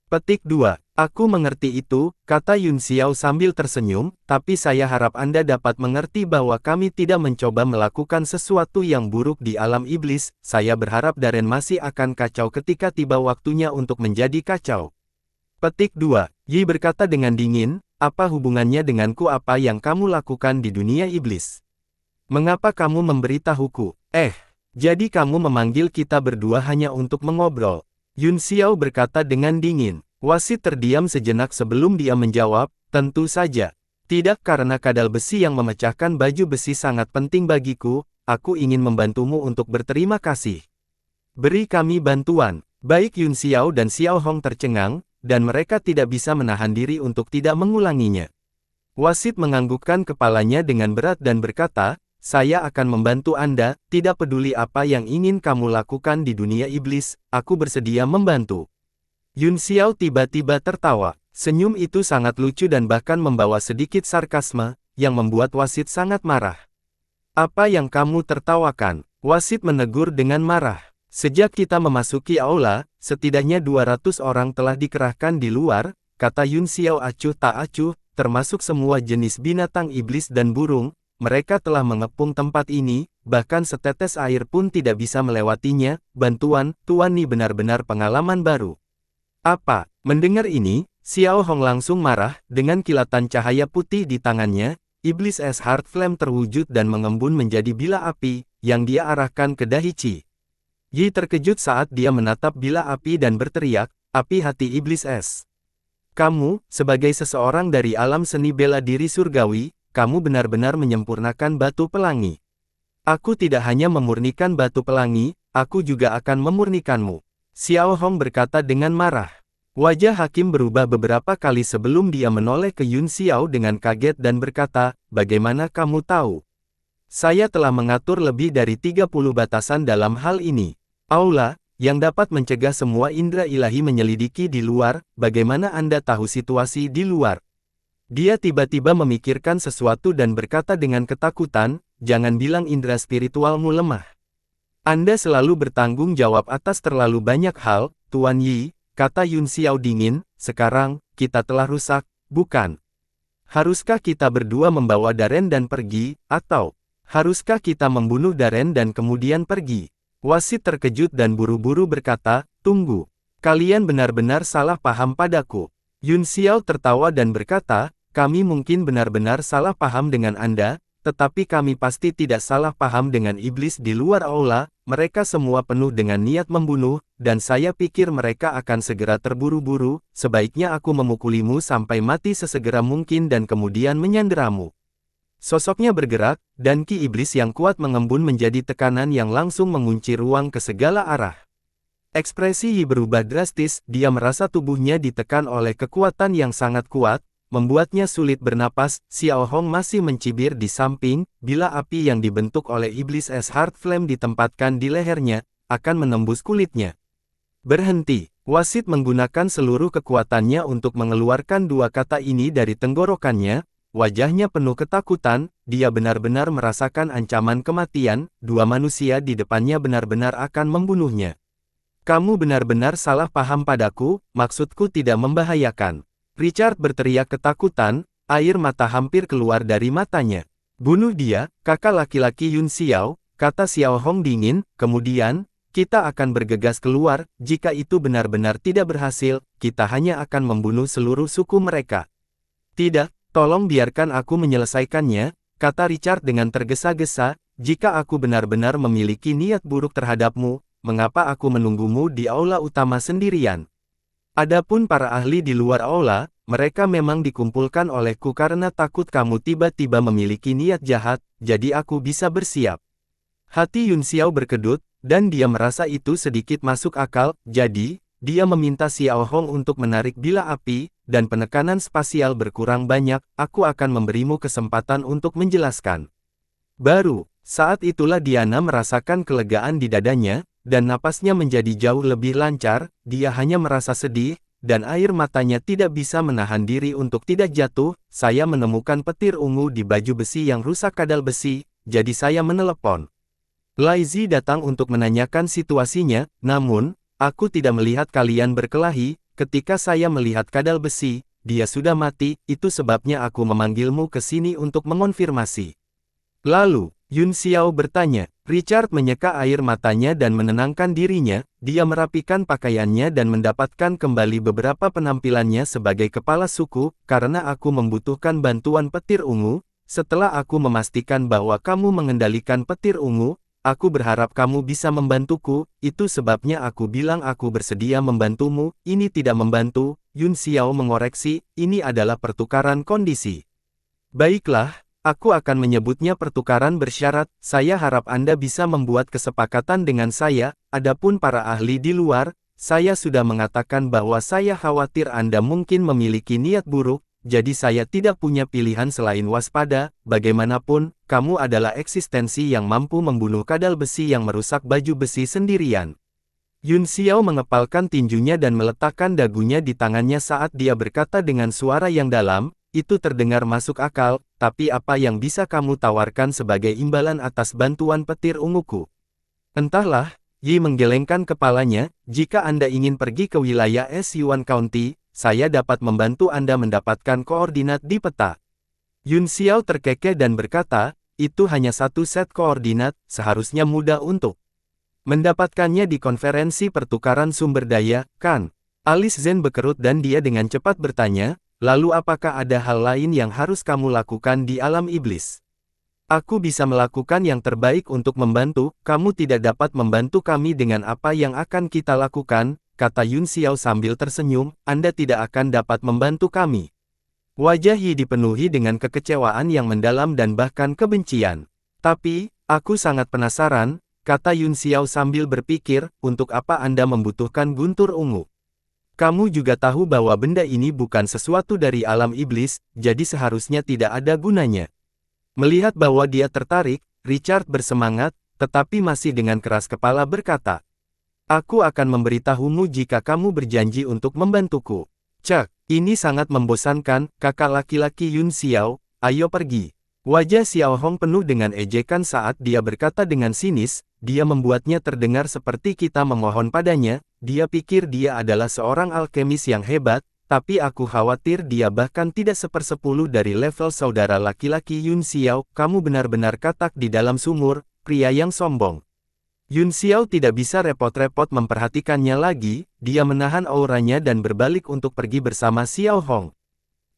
Petik 2. Aku mengerti itu, kata Yun Xiao sambil tersenyum, tapi saya harap Anda dapat mengerti bahwa kami tidak mencoba melakukan sesuatu yang buruk di alam iblis. Saya berharap Darren masih akan kacau ketika tiba waktunya untuk menjadi kacau. Petik 2. Yi berkata dengan dingin, apa hubungannya denganku? Apa yang kamu lakukan di dunia iblis? Mengapa kamu memberitahuku? Jadi kamu memanggil kita berdua hanya untuk mengobrol. Yun Xiao berkata dengan dingin. Wasit terdiam sejenak sebelum dia menjawab, tentu saja. Tidak, karena kadal besi yang memecahkan baju besi sangat penting bagiku, aku ingin membantumu untuk berterima kasih. Beri kami bantuan. Baik Yun Xiao dan Xiao Hong tercengang, dan mereka tidak bisa menahan diri untuk tidak mengulanginya. Wasit menganggukkan kepalanya dengan berat dan berkata, saya akan membantu Anda, tidak peduli apa yang ingin kamu lakukan di dunia iblis, aku bersedia membantu. Yun Xiao tiba-tiba tertawa. Senyum itu sangat lucu dan bahkan membawa sedikit sarkasme, yang membuat wasit sangat marah. Apa yang kamu tertawakan? Wasit menegur dengan marah. Sejak kita memasuki aula, setidaknya 200 orang telah dikerahkan di luar, kata Yun Xiao acuh tak acuh, termasuk semua jenis binatang iblis dan burung. Mereka telah mengepung tempat ini, bahkan setetes air pun tidak bisa melewatinya. Bantuan, Tuan Ni benar-benar pengalaman baru. Apa? Mendengar ini, Xiao Hong langsung marah, dengan kilatan cahaya putih di tangannya, iblis es Heart Flame terwujud dan mengembun menjadi bila api, yang dia arahkan ke dahi Qi. Yi terkejut saat dia menatap bila api dan berteriak, api hati iblis es. Kamu, sebagai seseorang dari alam seni bela diri surgawi, kamu benar-benar menyempurnakan batu pelangi. Aku tidak hanya memurnikan batu pelangi, aku juga akan memurnikanmu. Xiao Hong berkata dengan marah. Wajah Hakim berubah beberapa kali sebelum dia menoleh ke Yun Xiao dengan kaget dan berkata, bagaimana kamu tahu? Saya telah mengatur lebih dari 30 batasan dalam hal ini. Aula, yang dapat mencegah semua indera ilahi menyelidiki di luar, bagaimana Anda tahu situasi di luar? Dia tiba-tiba memikirkan sesuatu dan berkata dengan ketakutan, jangan bilang indera spiritualmu lemah. Anda selalu bertanggung jawab atas terlalu banyak hal, Tuan Yi, kata Yun Xiao dingin, sekarang, kita telah rusak, bukan? Haruskah kita berdua membawa Darren dan pergi, atau, haruskah kita membunuh Darren dan kemudian pergi? Wasit terkejut dan buru-buru berkata, tunggu, kalian benar-benar salah paham padaku. Yun Xiao tertawa dan berkata, kami mungkin benar-benar salah paham dengan Anda, tetapi kami pasti tidak salah paham dengan iblis di luar aula, mereka semua penuh dengan niat membunuh, dan saya pikir mereka akan segera terburu-buru, sebaiknya aku memukulimu sampai mati sesegera mungkin dan kemudian menyanderamu. Sosoknya bergerak, dan ki iblis yang kuat mengembun menjadi tekanan yang langsung mengunci ruang ke segala arah. Ekspresi Yi berubah drastis, dia merasa tubuhnya ditekan oleh kekuatan yang sangat kuat, membuatnya sulit bernapas. Xiao Hong masih mencibir di samping, bila api yang dibentuk oleh iblis es Heart Flame ditempatkan di lehernya, akan menembus kulitnya. Berhenti. Wasit menggunakan seluruh kekuatannya untuk mengeluarkan dua kata ini dari tenggorokannya, wajahnya penuh ketakutan, dia benar-benar merasakan ancaman kematian, dua manusia di depannya benar-benar akan membunuhnya. Kamu benar-benar salah paham padaku, maksudku tidak membahayakan. Richard berteriak ketakutan, air mata hampir keluar dari matanya. Bunuh dia, kakak laki-laki Yun Xiao, kata Xiao Hong dingin, kemudian, kita akan bergegas keluar, jika itu benar-benar tidak berhasil, kita hanya akan membunuh seluruh suku mereka. Tidak, tolong biarkan aku menyelesaikannya, kata Richard dengan tergesa-gesa, jika aku benar-benar memiliki niat buruk terhadapmu, mengapa aku menunggumu di aula utama sendirian? Adapun para ahli di luar aula, mereka memang dikumpulkan olehku karena takut kamu tiba-tiba memiliki niat jahat, jadi aku bisa bersiap. Hati Yun Xiao berkedut, dan dia merasa itu sedikit masuk akal, jadi, dia meminta Xiao Hong untuk menarik bila api, dan penekanan spasial berkurang banyak, aku akan memberimu kesempatan untuk menjelaskan. Baru, saat itulah Diana merasakan kelegaan di dadanya, dan napasnya menjadi jauh lebih lancar, dia hanya merasa sedih, dan air matanya tidak bisa menahan diri untuk tidak jatuh. Saya menemukan petir ungu di baju besi yang rusak kadal besi, jadi saya menelepon Lai Zi datang untuk menanyakan situasinya, namun, aku tidak melihat kalian berkelahi, ketika saya melihat kadal besi, dia sudah mati, itu sebabnya aku memanggilmu ke sini untuk mengonfirmasi. Lalu, Yun Xiao bertanya. Richard menyeka air matanya dan menenangkan dirinya, dia merapikan pakaiannya dan mendapatkan kembali beberapa penampilannya sebagai kepala suku, karena aku membutuhkan bantuan petir ungu. Setelah aku memastikan bahwa kamu mengendalikan petir ungu, aku berharap kamu bisa membantuku, itu sebabnya aku bilang aku bersedia membantumu. Ini tidak membantu, Yun Xiao mengoreksi, ini adalah pertukaran kondisi. Baiklah, aku akan menyebutnya pertukaran bersyarat. Saya harap Anda bisa membuat kesepakatan dengan saya. Adapun para ahli di luar, saya sudah mengatakan bahwa saya khawatir Anda mungkin memiliki niat buruk. Jadi saya tidak punya pilihan selain waspada. Bagaimanapun, kamu adalah eksistensi yang mampu membunuh kadal besi yang merusak baju besi sendirian. Yun Xiao mengepalkan tinjunya dan meletakkan dagunya di tangannya saat dia berkata dengan suara yang dalam, itu terdengar masuk akal, tapi apa yang bisa kamu tawarkan sebagai imbalan atas bantuan petir unguku? Entahlah, Yi menggelengkan kepalanya, jika Anda ingin pergi ke wilayah Syuan County, saya dapat membantu Anda mendapatkan koordinat di peta. Yun Xiao terkekeh dan berkata, itu hanya satu set koordinat, seharusnya mudah untuk mendapatkannya di konferensi pertukaran sumber daya, kan? Alis Zen berkerut dan dia dengan cepat bertanya, lalu apakah ada hal lain yang harus kamu lakukan di alam iblis? Aku bisa melakukan yang terbaik untuk membantu, kamu tidak dapat membantu kami dengan apa yang akan kita lakukan, kata Yun Xiao sambil tersenyum, Anda tidak akan dapat membantu kami. Wajah Yi dipenuhi dengan kekecewaan yang mendalam dan bahkan kebencian. Tapi, aku sangat penasaran, kata Yun Xiao sambil berpikir, untuk apa Anda membutuhkan guntur ungu? Kamu juga tahu bahwa benda ini bukan sesuatu dari alam iblis, jadi seharusnya tidak ada gunanya. Melihat bahwa dia tertarik, Richard bersemangat, tetapi masih dengan keras kepala berkata, aku akan memberitahumu jika kamu berjanji untuk membantuku. Cek, ini sangat membosankan, kakak laki-laki Yun Xiao, ayo pergi. Wajah Xiao Hong penuh dengan ejekan saat dia berkata dengan sinis, dia membuatnya terdengar seperti kita memohon padanya, dia pikir dia adalah seorang alkemis yang hebat, tapi aku khawatir dia bahkan tidak sepersepuluh dari level saudara laki-laki Yun Xiao, kamu benar-benar katak di dalam sumur, pria yang sombong. Yun Xiao tidak bisa repot-repot memperhatikannya lagi, dia menahan auranya dan berbalik untuk pergi bersama Xiao Hong.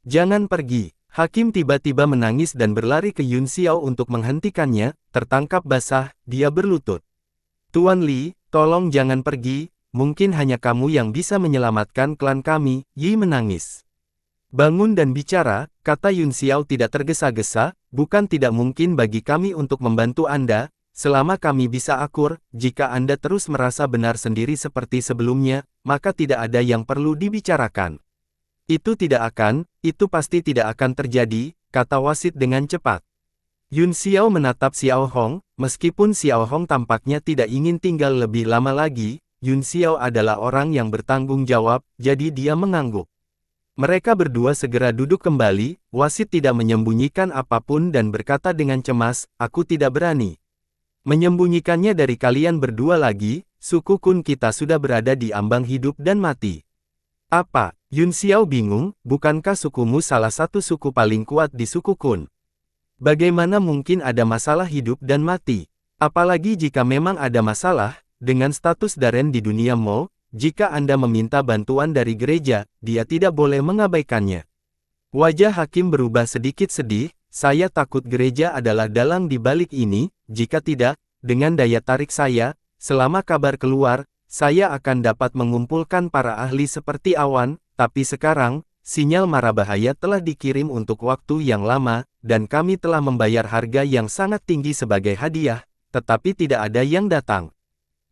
Jangan pergi, Hakim tiba-tiba menangis dan berlari ke Yun Xiao untuk menghentikannya, tertangkap basah, dia berlutut. Tuan Li, tolong jangan pergi, mungkin hanya kamu yang bisa menyelamatkan klan kami, Yi menangis. Bangun dan bicara, kata Yun Xiao tidak tergesa-gesa, bukan tidak mungkin bagi kami untuk membantu Anda, selama kami bisa akur, jika Anda terus merasa benar sendiri seperti sebelumnya, maka tidak ada yang perlu dibicarakan. Itu pasti tidak akan terjadi, kata wasit dengan cepat. Yun Xiao menatap Xiao Hong, meskipun Xiao Hong tampaknya tidak ingin tinggal lebih lama lagi, Yun Xiao adalah orang yang bertanggung jawab, jadi dia mengangguk. Mereka berdua segera duduk kembali, wasit tidak menyembunyikan apapun dan berkata dengan cemas, aku tidak berani menyembunyikannya dari kalian berdua lagi, suku Kun kita sudah berada di ambang hidup dan mati. Apa? Yun Xiao bingung, bukankah sukumu salah satu suku paling kuat di suku Kun? Bagaimana mungkin ada masalah hidup dan mati? Apalagi jika memang ada masalah, dengan status Daren di dunia Mo, jika Anda meminta bantuan dari gereja, dia tidak boleh mengabaikannya. Wajah Hakim berubah sedikit sedih, saya takut gereja adalah dalang di balik ini, jika tidak, dengan daya tarik saya, selama kabar keluar, saya akan dapat mengumpulkan para ahli seperti awan, tapi sekarang, sinyal mara bahaya telah dikirim untuk waktu yang lama, dan kami telah membayar harga yang sangat tinggi sebagai hadiah, tetapi tidak ada yang datang.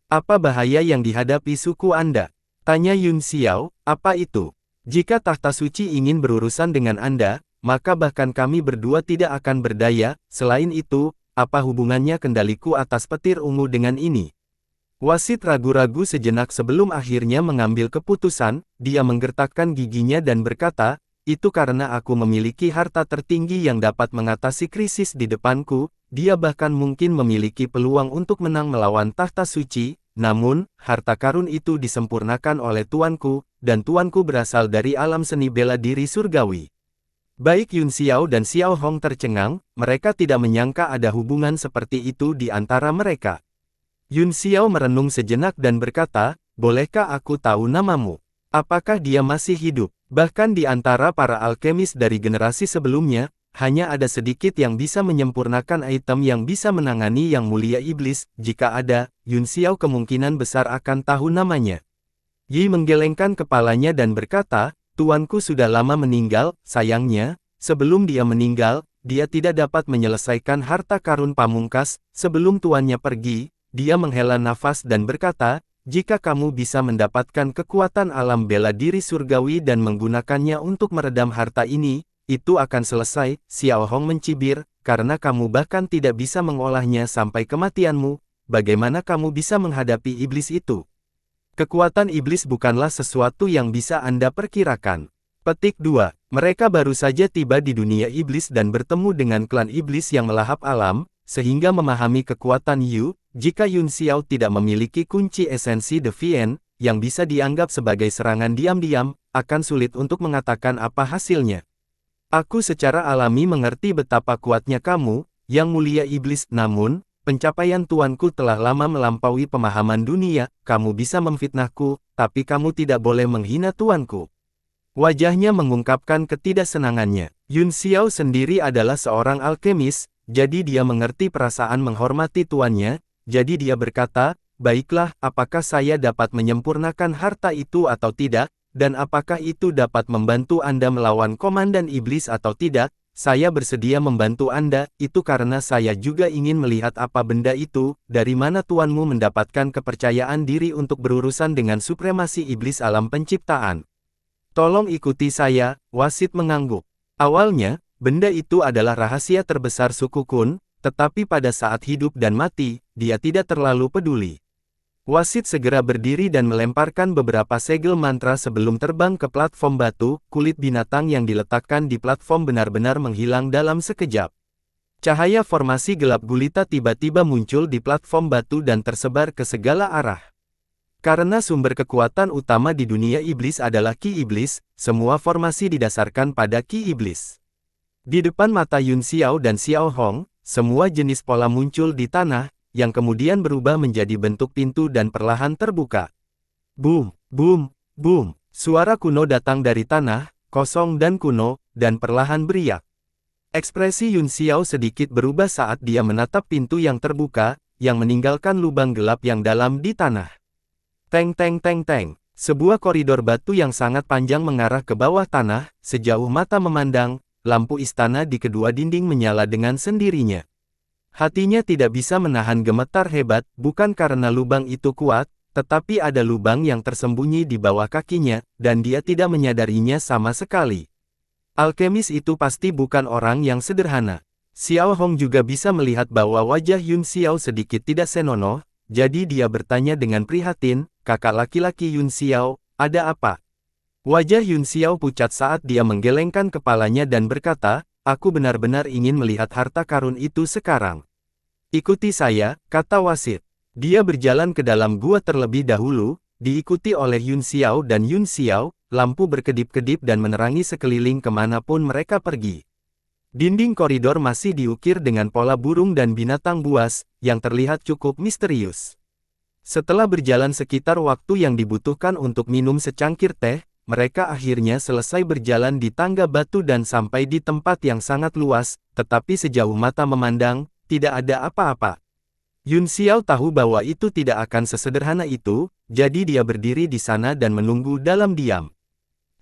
Apa bahaya yang dihadapi suku Anda? Tanya Yun Xiao, apa itu? Jika tahta suci ingin berurusan dengan Anda, maka bahkan kami berdua tidak akan berdaya, selain itu, apa hubungannya kendaliku atas petir ungu dengan ini? Wasit ragu-ragu sejenak sebelum akhirnya mengambil keputusan, dia menggertakkan giginya dan berkata, itu karena aku memiliki harta tertinggi yang dapat mengatasi krisis di depanku, dia bahkan mungkin memiliki peluang untuk menang melawan tahta suci, namun, harta karun itu disempurnakan oleh tuanku, dan tuanku berasal dari alam seni bela diri surgawi. Baik Yun Xiao dan Xiao Hong tercengang, mereka tidak menyangka ada hubungan seperti itu di antara mereka. Yun Xiao merenung sejenak dan berkata, bolehkah aku tahu namamu? Apakah dia masih hidup? Bahkan di antara para alkemis dari generasi sebelumnya, hanya ada sedikit yang bisa menyempurnakan item yang bisa menangani Yang Mulia Iblis. Jika ada, Yun Xiao kemungkinan besar akan tahu namanya. Yi menggelengkan kepalanya dan berkata, tuanku sudah lama meninggal, sayangnya, sebelum dia meninggal, dia tidak dapat menyelesaikan harta karun pamungkas. Sebelum tuannya pergi, dia menghela nafas dan berkata, jika kamu bisa mendapatkan kekuatan alam bela diri surgawi dan menggunakannya untuk meredam harta ini, itu akan selesai. Xiao Hong mencibir, karena kamu bahkan tidak bisa mengolahnya sampai kematianmu, bagaimana kamu bisa menghadapi iblis itu? Kekuatan iblis bukanlah sesuatu yang bisa Anda perkirakan. Petik 2. Mereka baru saja tiba di dunia iblis dan bertemu dengan klan iblis yang melahap alam, sehingga memahami kekuatan Yu. Jika Yun Xiao tidak memiliki kunci esensi Deviant, yang bisa dianggap sebagai serangan diam-diam, akan sulit untuk mengatakan apa hasilnya. Aku secara alami mengerti betapa kuatnya kamu, Yang Mulia Iblis, namun, pencapaian tuanku telah lama melampaui pemahaman dunia. Kamu bisa memfitnahku, tapi kamu tidak boleh menghina tuanku. Wajahnya mengungkapkan ketidaksenangannya. Yun Xiao sendiri adalah seorang alkemis, jadi dia mengerti perasaan menghormati tuannya. Jadi dia berkata, baiklah, apakah saya dapat menyempurnakan harta itu atau tidak, dan apakah itu dapat membantu Anda melawan komandan iblis atau tidak? Saya bersedia membantu Anda, itu karena saya juga ingin melihat apa benda itu. Dari mana tuanmu mendapatkan kepercayaan diri untuk berurusan dengan supremasi iblis alam penciptaan? Tolong ikuti saya, wasit mengangguk. Awalnya, benda itu adalah rahasia terbesar suku Kun, tetapi pada saat hidup dan mati, dia tidak terlalu peduli. Wasit segera berdiri dan melemparkan beberapa segel mantra sebelum terbang ke platform batu. Kulit binatang yang diletakkan di platform benar-benar menghilang dalam sekejap. Cahaya formasi gelap gulita tiba-tiba muncul di platform batu dan tersebar ke segala arah. Karena sumber kekuatan utama di dunia iblis adalah Ki Iblis, semua formasi didasarkan pada Ki Iblis. Di depan mata Yun Xiao dan Xiao Hong, semua jenis pola muncul di tanah, yang kemudian berubah menjadi bentuk pintu dan perlahan terbuka. Boom, boom, boom. Suara kuno datang dari tanah, kosong dan kuno, dan perlahan beriak. Ekspresi Yun Xiao sedikit berubah saat dia menatap pintu yang terbuka, yang meninggalkan lubang gelap yang dalam di tanah. Teng teng teng teng. Sebuah koridor batu yang sangat panjang mengarah ke bawah tanah, sejauh mata memandang. Lampu istana di kedua dinding menyala dengan sendirinya. Hatinya tidak bisa menahan gemetar hebat, bukan karena lubang itu kuat, tetapi ada lubang yang tersembunyi di bawah kakinya, dan dia tidak menyadarinya sama sekali. Alkemis itu pasti bukan orang yang sederhana. Xiao Hong juga bisa melihat bahwa wajah Yun Xiao sedikit tidak senonoh, jadi dia bertanya dengan prihatin, kakak laki-laki Yun Xiao, ada apa? Wajah Yun Xiao pucat saat dia menggelengkan kepalanya dan berkata, aku benar-benar ingin melihat harta karun itu sekarang. Ikuti saya, kata wasit. Dia berjalan ke dalam gua terlebih dahulu, diikuti oleh Yun Xiao dan Yun Xiao, lampu berkedip-kedip dan menerangi sekeliling kemanapun mereka pergi. Dinding koridor masih diukir dengan pola burung dan binatang buas, yang terlihat cukup misterius. Setelah berjalan sekitar waktu yang dibutuhkan untuk minum secangkir teh, mereka akhirnya selesai berjalan di tangga batu dan sampai di tempat yang sangat luas, tetapi sejauh mata memandang, tidak ada apa-apa. Yun Xiao tahu bahwa itu tidak akan sesederhana itu, jadi dia berdiri di sana dan menunggu dalam diam.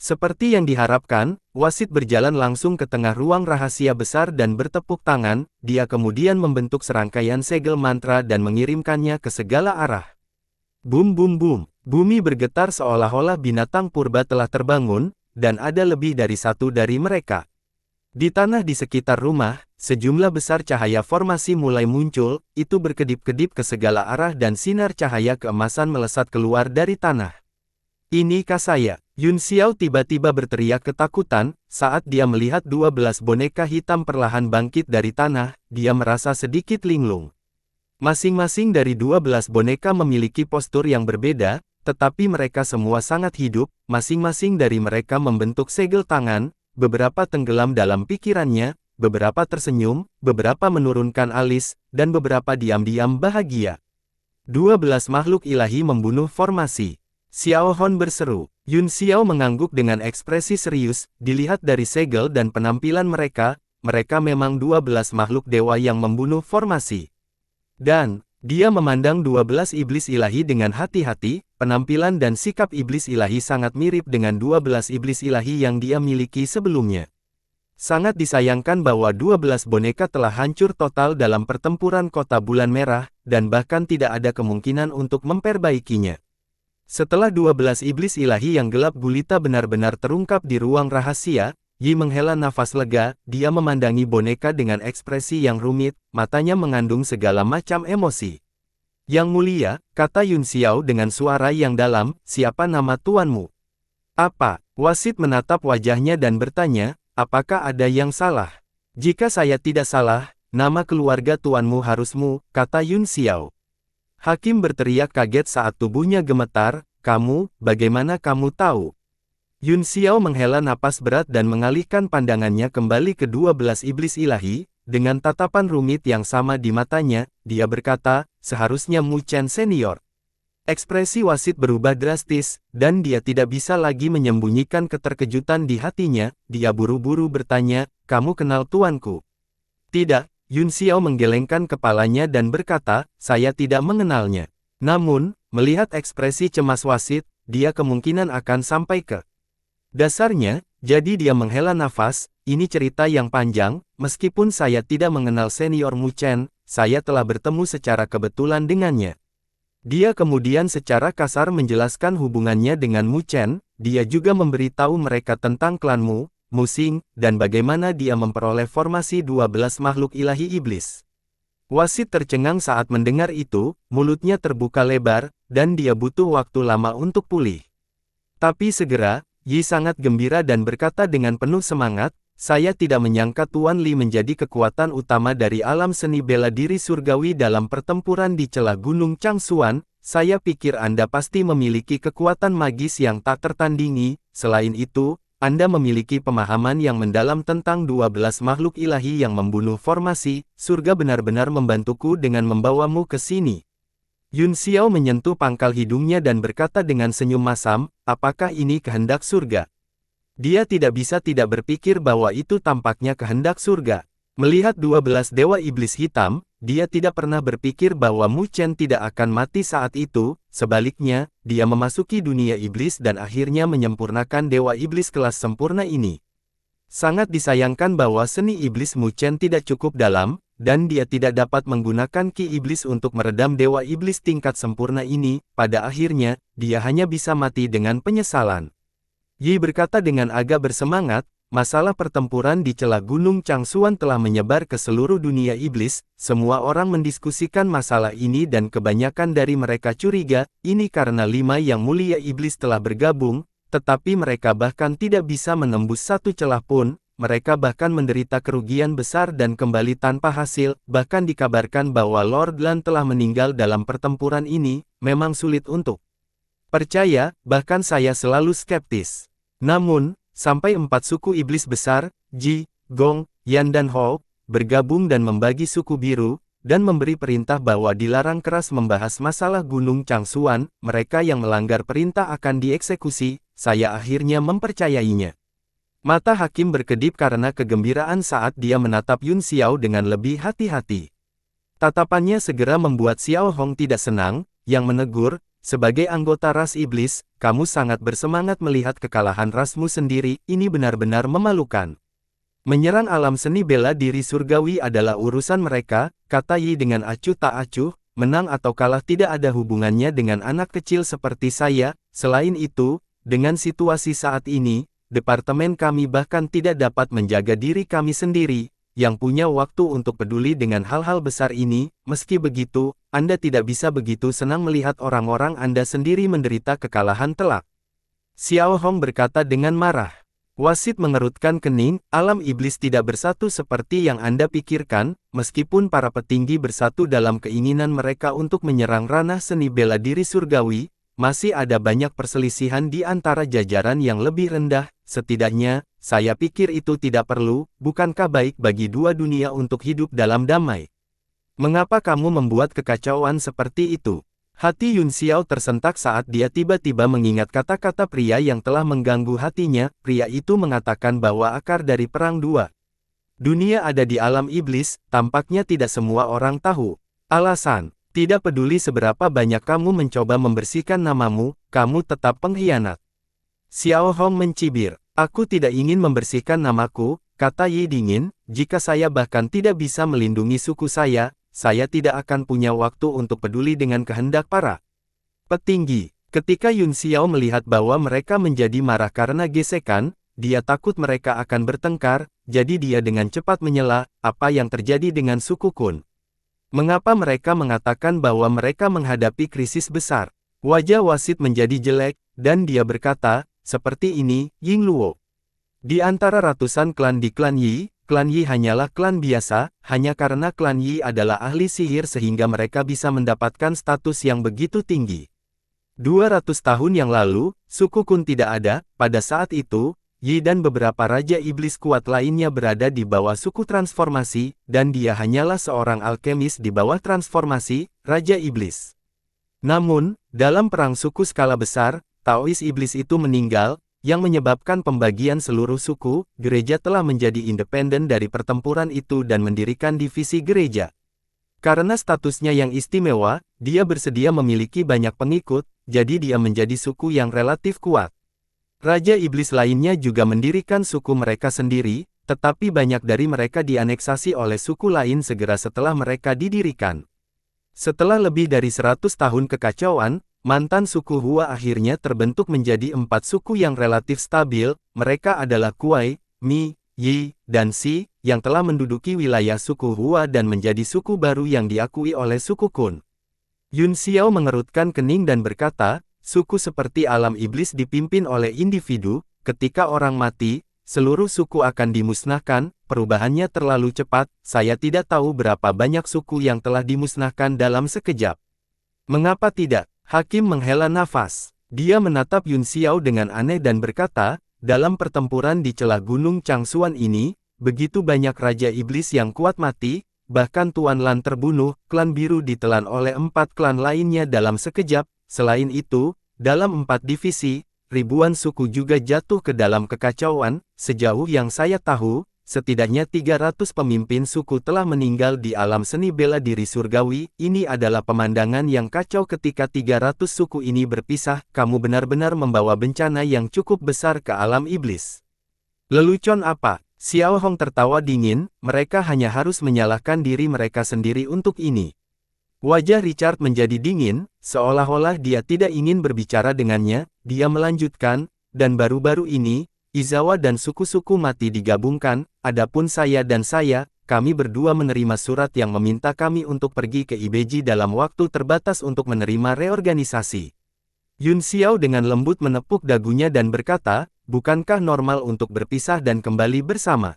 Seperti yang diharapkan, wasit berjalan langsung ke tengah ruang rahasia besar dan bertepuk tangan, dia kemudian membentuk serangkaian segel mantra dan mengirimkannya ke segala arah. Boom boom boom. Bumi bergetar seolah-olah binatang purba telah terbangun, dan ada lebih dari satu dari mereka. Di tanah di sekitar rumah, sejumlah besar cahaya formasi mulai muncul, itu berkedip-kedip ke segala arah dan sinar cahaya keemasan melesat keluar dari tanah. Ini saya. Yun Xiao tiba-tiba berteriak ketakutan, saat dia melihat 12 boneka hitam perlahan bangkit dari tanah, dia merasa sedikit linglung. Masing-masing dari 12 boneka memiliki postur yang berbeda, tetapi mereka semua sangat hidup, masing-masing dari mereka membentuk segel tangan, beberapa tenggelam dalam pikirannya, beberapa tersenyum, beberapa menurunkan alis, dan beberapa diam-diam bahagia. 12 makhluk ilahi membunuh formasi. Xiao Hon berseru. Yun Xiao mengangguk dengan ekspresi serius, dilihat dari segel dan penampilan mereka memang 12 makhluk dewa yang membunuh formasi. Dan, dia memandang 12 iblis ilahi dengan hati-hati, penampilan dan sikap iblis ilahi sangat mirip dengan 12 iblis ilahi yang dia miliki sebelumnya. Sangat disayangkan bahwa 12 boneka telah hancur total dalam pertempuran kota bulan merah, dan bahkan tidak ada kemungkinan untuk memperbaikinya. Setelah 12 iblis ilahi yang gelap gulita benar-benar terungkap di ruang rahasia, Yi menghela nafas lega, dia memandangi boneka dengan ekspresi yang rumit, matanya mengandung segala macam emosi. Yang mulia, kata Yun Xiao dengan suara yang dalam, siapa nama tuanmu? Apa? Wasit menatap wajahnya dan bertanya, apakah ada yang salah? Jika saya tidak salah, nama keluarga tuanmu harusmu, kata Yun Xiao. Hakim berteriak kaget saat tubuhnya gemetar, kamu, bagaimana kamu tahu? Yun Xiao menghela napas berat dan mengalihkan pandangannya kembali ke 12 iblis ilahi, dengan tatapan rumit yang sama di matanya, dia berkata, seharusnya Mu Chen senior. Ekspresi wasit berubah drastis, dan dia tidak bisa lagi menyembunyikan keterkejutan di hatinya, dia buru-buru bertanya, kamu kenal tuanku? Tidak, Yun Xiao menggelengkan kepalanya dan berkata, saya tidak mengenalnya. Namun, melihat ekspresi cemas wasit, dia kemungkinan akan sampai ke dasarnya, jadi dia menghela nafas, ini cerita yang panjang, meskipun saya tidak mengenal senior Mu Chen, saya telah bertemu secara kebetulan dengannya. Dia kemudian secara kasar menjelaskan hubungannya dengan Mu Chen, dia juga memberitahu mereka tentang klan Mu Xing, dan bagaimana dia memperoleh formasi 12 makhluk ilahi iblis. Wasit tercengang saat mendengar itu, mulutnya terbuka lebar, dan dia butuh waktu lama untuk pulih. Tapi segera, Yi sangat gembira dan berkata dengan penuh semangat, saya tidak menyangka Tuan Li menjadi kekuatan utama dari alam seni bela diri surgawi dalam pertempuran di celah Gunung Changsuan, saya pikir Anda pasti memiliki kekuatan magis yang tak tertandingi, selain itu, Anda memiliki pemahaman yang mendalam tentang 12 makhluk ilahi yang membunuh formasi, surga benar-benar membantuku dengan membawamu ke sini. Yun Xiao menyentuh pangkal hidungnya dan berkata dengan senyum masam, apakah ini kehendak surga? Dia tidak bisa tidak berpikir bahwa itu tampaknya kehendak surga. Melihat 12 dewa iblis hitam, dia tidak pernah berpikir bahwa Mu Chen tidak akan mati saat itu, sebaliknya, dia memasuki dunia iblis dan akhirnya menyempurnakan dewa iblis kelas sempurna ini. Sangat disayangkan bahwa seni iblis Mu Chen tidak cukup dalam, dan dia tidak dapat menggunakan ki iblis untuk meredam dewa iblis tingkat sempurna ini, pada akhirnya, dia hanya bisa mati dengan penyesalan. Yi berkata dengan agak bersemangat, masalah pertempuran di celah Gunung Changsuan telah menyebar ke seluruh dunia iblis, semua orang mendiskusikan masalah ini dan kebanyakan dari mereka curiga, ini karena 5 yang mulia iblis telah bergabung, tetapi mereka bahkan tidak bisa menembus satu celah pun. Mereka bahkan menderita kerugian besar dan kembali tanpa hasil, bahkan dikabarkan bahwa Lord Lan telah meninggal dalam pertempuran ini, memang sulit untuk percaya, bahkan saya selalu skeptis. Namun, sampai 4 suku iblis besar, Ji, Gong, Yan dan Hou, bergabung dan membagi suku biru, dan memberi perintah bahwa dilarang keras membahas masalah Gunung Changsuan, mereka yang melanggar perintah akan dieksekusi, saya akhirnya mempercayainya. Mata hakim berkedip karena kegembiraan saat dia menatap Yun Xiao dengan lebih hati-hati. Tatapannya segera membuat Xiao Hong tidak senang, yang menegur, sebagai anggota ras iblis, kamu sangat bersemangat melihat kekalahan rasmu sendiri, ini benar-benar memalukan. Menyerang alam seni bela diri surgawi adalah urusan mereka, kata Yi dengan acuh tak acuh, menang atau kalah tidak ada hubungannya dengan anak kecil seperti saya, selain itu, dengan situasi saat ini, departemen kami bahkan tidak dapat menjaga diri kami sendiri, yang punya waktu untuk peduli dengan hal-hal besar ini. Meski begitu, Anda tidak bisa begitu senang melihat orang-orang Anda sendiri menderita kekalahan telak. Xiao Hong berkata dengan marah. Wasit mengerutkan kening, alam iblis tidak bersatu seperti yang Anda pikirkan, meskipun para petinggi bersatu dalam keinginan mereka untuk menyerang ranah seni bela diri surgawi, masih ada banyak perselisihan di antara jajaran yang lebih rendah, setidaknya, saya pikir itu tidak perlu, bukankah baik bagi dua dunia untuk hidup dalam damai? Mengapa kamu membuat kekacauan seperti itu? Hati Yun Xiao tersentak saat dia tiba-tiba mengingat kata-kata pria yang telah mengganggu hatinya. Pria itu mengatakan bahwa akar dari perang dua dunia ada di alam iblis, tampaknya tidak semua orang tahu. Alasan, tidak peduli seberapa banyak kamu mencoba membersihkan namamu, kamu tetap pengkhianat. Xiao Hong mencibir, aku tidak ingin membersihkan namaku, kata Yi dingin, jika saya bahkan tidak bisa melindungi suku saya tidak akan punya waktu untuk peduli dengan kehendak para petinggi. Ketika Yun Xiao melihat bahwa mereka menjadi marah karena gesekan, dia takut mereka akan bertengkar, jadi dia dengan cepat menyela, apa yang terjadi dengan suku Kun? Mengapa mereka mengatakan bahwa mereka menghadapi krisis besar? Wajah wasit menjadi jelek, dan dia berkata, seperti ini, Ying Luo. Di antara ratusan klan di klan Yi hanyalah klan biasa, hanya karena klan Yi adalah ahli sihir sehingga mereka bisa mendapatkan status yang begitu tinggi. 200 tahun yang lalu, suku Kun tidak ada, pada saat itu, Yi dan beberapa raja iblis kuat lainnya berada di bawah suku transformasi, dan dia hanyalah seorang alkemis di bawah transformasi, raja iblis. Namun, dalam perang suku skala besar, Taois iblis itu meninggal, yang menyebabkan pembagian seluruh suku, gereja telah menjadi independen dari pertempuran itu dan mendirikan divisi gereja. Karena statusnya yang istimewa, dia bersedia memiliki banyak pengikut, jadi dia menjadi suku yang relatif kuat. Raja iblis lainnya juga mendirikan suku mereka sendiri, tetapi banyak dari mereka dianeksasi oleh suku lain segera setelah mereka didirikan. Setelah lebih dari 100 tahun kekacauan, mantan suku Hua akhirnya terbentuk menjadi 4 suku yang relatif stabil, mereka adalah Kuai, Mi, Yi, dan Si, yang telah menduduki wilayah suku Hua dan menjadi suku baru yang diakui oleh suku Kun. Yun Xiao mengerutkan kening dan berkata, suku seperti alam iblis dipimpin oleh individu, ketika orang mati, seluruh suku akan dimusnahkan, perubahannya terlalu cepat, saya tidak tahu berapa banyak suku yang telah dimusnahkan dalam sekejap. Mengapa tidak? Hakim menghela nafas. Dia menatap Yun Xiao dengan aneh dan berkata, dalam pertempuran di celah gunung Changsuan ini, begitu banyak raja iblis yang kuat mati, bahkan Tuan Lan terbunuh, klan biru ditelan oleh 4 klan lainnya dalam sekejap. Selain itu, dalam 4 divisi, ribuan suku juga jatuh ke dalam kekacauan. Sejauh yang saya tahu, setidaknya 300 pemimpin suku telah meninggal di alam seni bela diri surgawi. Ini adalah pemandangan yang kacau ketika 300 suku ini berpisah. Kamu benar-benar membawa bencana yang cukup besar ke alam iblis. Lelucon apa? Xiao Hong tertawa dingin, mereka hanya harus menyalahkan diri mereka sendiri untuk ini. Wajah Richard menjadi dingin, seolah-olah dia tidak ingin berbicara dengannya. Dia melanjutkan, dan baru-baru ini, Izawa dan suku-suku mati digabungkan, adapun saya dan saya, kami berdua menerima surat yang meminta kami untuk pergi ke Ibeji dalam waktu terbatas untuk menerima reorganisasi. Yun Xiao dengan lembut menepuk dagunya dan berkata, bukankah normal untuk berpisah dan kembali bersama?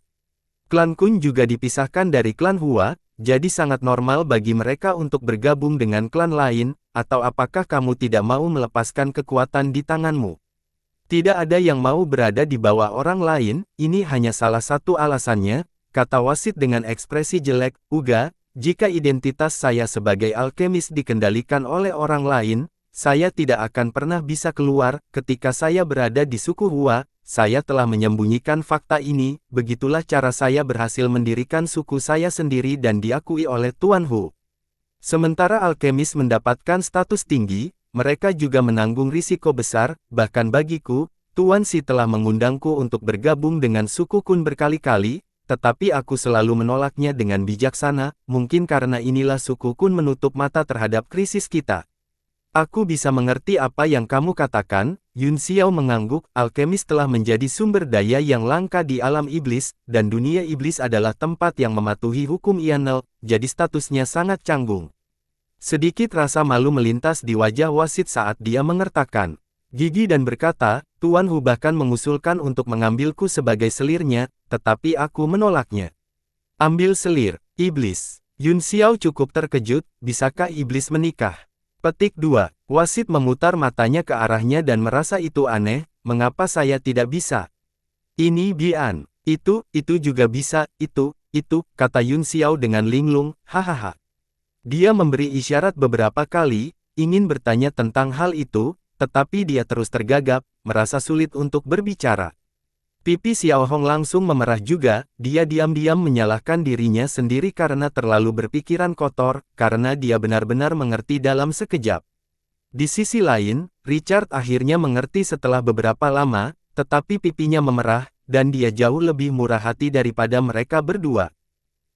Klan Kun juga dipisahkan dari klan Hua, jadi sangat normal bagi mereka untuk bergabung dengan klan lain, atau apakah kamu tidak mau melepaskan kekuatan di tanganmu? Tidak ada yang mau berada di bawah orang lain, ini hanya salah satu alasannya, kata wasit dengan ekspresi jelek. Uga, jika identitas saya sebagai alkemis dikendalikan oleh orang lain, saya tidak akan pernah bisa keluar. Ketika saya berada di suku Hua, saya telah menyembunyikan fakta ini, begitulah cara saya berhasil mendirikan suku saya sendiri dan diakui oleh Tuan Hu. Sementara alkemis mendapatkan status tinggi, mereka juga menanggung risiko besar, bahkan bagiku, Tuan Si telah mengundangku untuk bergabung dengan suku Kun berkali-kali, tetapi aku selalu menolaknya dengan bijaksana, mungkin karena inilah suku Kun menutup mata terhadap krisis kita. Aku bisa mengerti apa yang kamu katakan, Yun Xiao mengangguk, alkemis telah menjadi sumber daya yang langka di alam iblis, dan dunia iblis adalah tempat yang mematuhi hukum Yanel, jadi statusnya sangat canggung. Sedikit rasa malu melintas di wajah wasit saat dia mengertakan. gigi dan berkata, Tuan Hu bahkan mengusulkan untuk mengambilku sebagai selirnya, tetapi aku menolaknya. Ambil selir, iblis. Yun Xiao cukup terkejut, bisakah iblis menikah? Petik 2. Wasit memutar matanya ke arahnya dan merasa itu aneh, mengapa saya tidak bisa? Ini Bian. Itu juga bisa, itu, kata Yun Xiao dengan linglung, hahaha. Dia memberi isyarat beberapa kali, ingin bertanya tentang hal itu, tetapi dia terus tergagap, merasa sulit untuk berbicara. Pipi Xiao Hong langsung memerah juga, dia diam-diam menyalahkan dirinya sendiri karena terlalu berpikiran kotor, karena dia benar-benar mengerti dalam sekejap. Di sisi lain, Richard akhirnya mengerti setelah beberapa lama, tetapi pipinya memerah, dan dia jauh lebih murah hati daripada mereka berdua.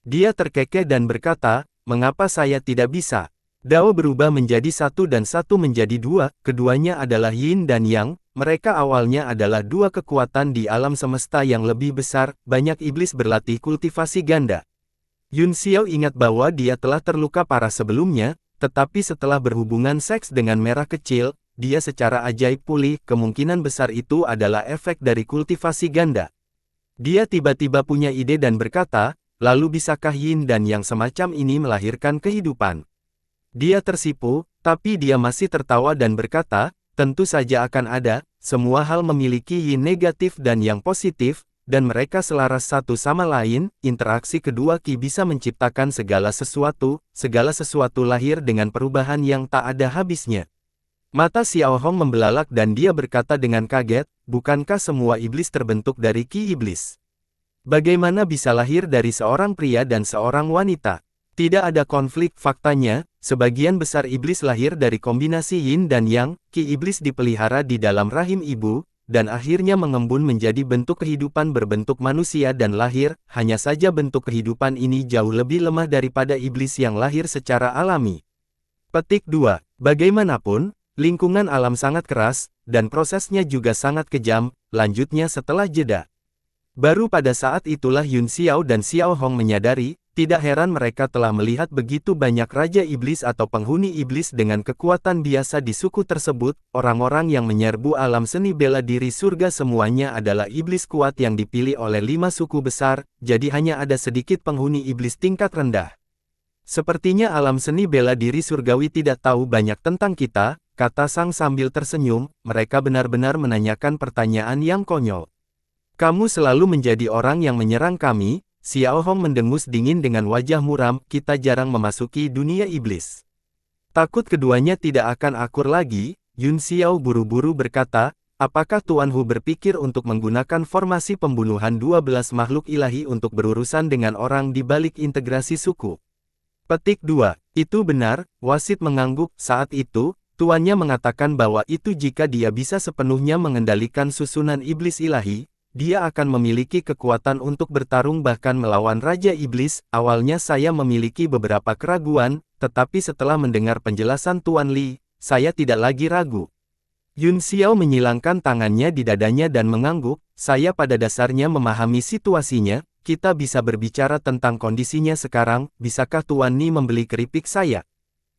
Dia terkekeh dan berkata, mengapa saya tidak bisa? Dao berubah menjadi satu dan satu menjadi dua, keduanya adalah yin dan yang, mereka awalnya adalah dua kekuatan di alam semesta yang lebih besar, banyak iblis berlatih kultivasi ganda. Yun Xiao ingat bahwa dia telah terluka parah sebelumnya, tetapi setelah berhubungan seks dengan merah kecil, dia secara ajaib pulih, kemungkinan besar itu adalah efek dari kultivasi ganda. Dia tiba-tiba punya ide dan berkata, lalu bisakah yin dan yang semacam ini melahirkan kehidupan? Dia tersipu, tapi dia masih tertawa dan berkata, tentu saja akan ada, semua hal memiliki yin negatif dan yang positif, dan mereka selaras satu sama lain, interaksi kedua ki bisa menciptakan segala sesuatu lahir dengan perubahan yang tak ada habisnya. Mata Xiao Hong membelalak dan dia berkata dengan kaget, bukankah semua iblis terbentuk dari ki iblis? Bagaimana bisa lahir dari seorang pria dan seorang wanita? Tidak ada konflik, faktanya, sebagian besar iblis lahir dari kombinasi yin dan yang, ki iblis dipelihara di dalam rahim ibu, dan akhirnya mengembun menjadi bentuk kehidupan berbentuk manusia dan lahir, hanya saja bentuk kehidupan ini jauh lebih lemah daripada iblis yang lahir secara alami. Petik 2. Bagaimanapun, lingkungan alam sangat keras, dan prosesnya juga sangat kejam, lanjutnya setelah jeda. Baru pada saat itulah Yun Xiao dan Xiao Hong menyadari, tidak heran mereka telah melihat begitu banyak raja iblis atau penghuni iblis dengan kekuatan biasa di suku tersebut, orang-orang yang menyerbu alam seni bela diri surga semuanya adalah iblis kuat yang dipilih oleh 5 suku besar, jadi hanya ada sedikit penghuni iblis tingkat rendah. Sepertinya alam seni bela diri surgawi tidak tahu banyak tentang kita, kata Sang sambil tersenyum, mereka benar-benar menanyakan pertanyaan yang konyol. Kamu selalu menjadi orang yang menyerang kami, Xiao Hong mendengus dingin dengan wajah muram, kita jarang memasuki dunia iblis. Takut keduanya tidak akan akur lagi, Yun Xiao buru-buru berkata, apakah Tuan Hu berpikir untuk menggunakan formasi pembunuhan 12 makhluk ilahi untuk berurusan dengan orang di balik integrasi suku? Petik 2. Itu benar, wasit mengangguk, saat itu, tuannya mengatakan bahwa itu jika dia bisa sepenuhnya mengendalikan susunan iblis ilahi, dia akan memiliki kekuatan untuk bertarung bahkan melawan Raja Iblis. Awalnya saya memiliki beberapa keraguan, tetapi setelah mendengar penjelasan Tuan Li, saya tidak lagi ragu. Yun Xiao menyilangkan tangannya di dadanya dan mengangguk, saya pada dasarnya memahami situasinya, kita bisa berbicara tentang kondisinya sekarang, bisakah Tuan Ni membeli keripik saya?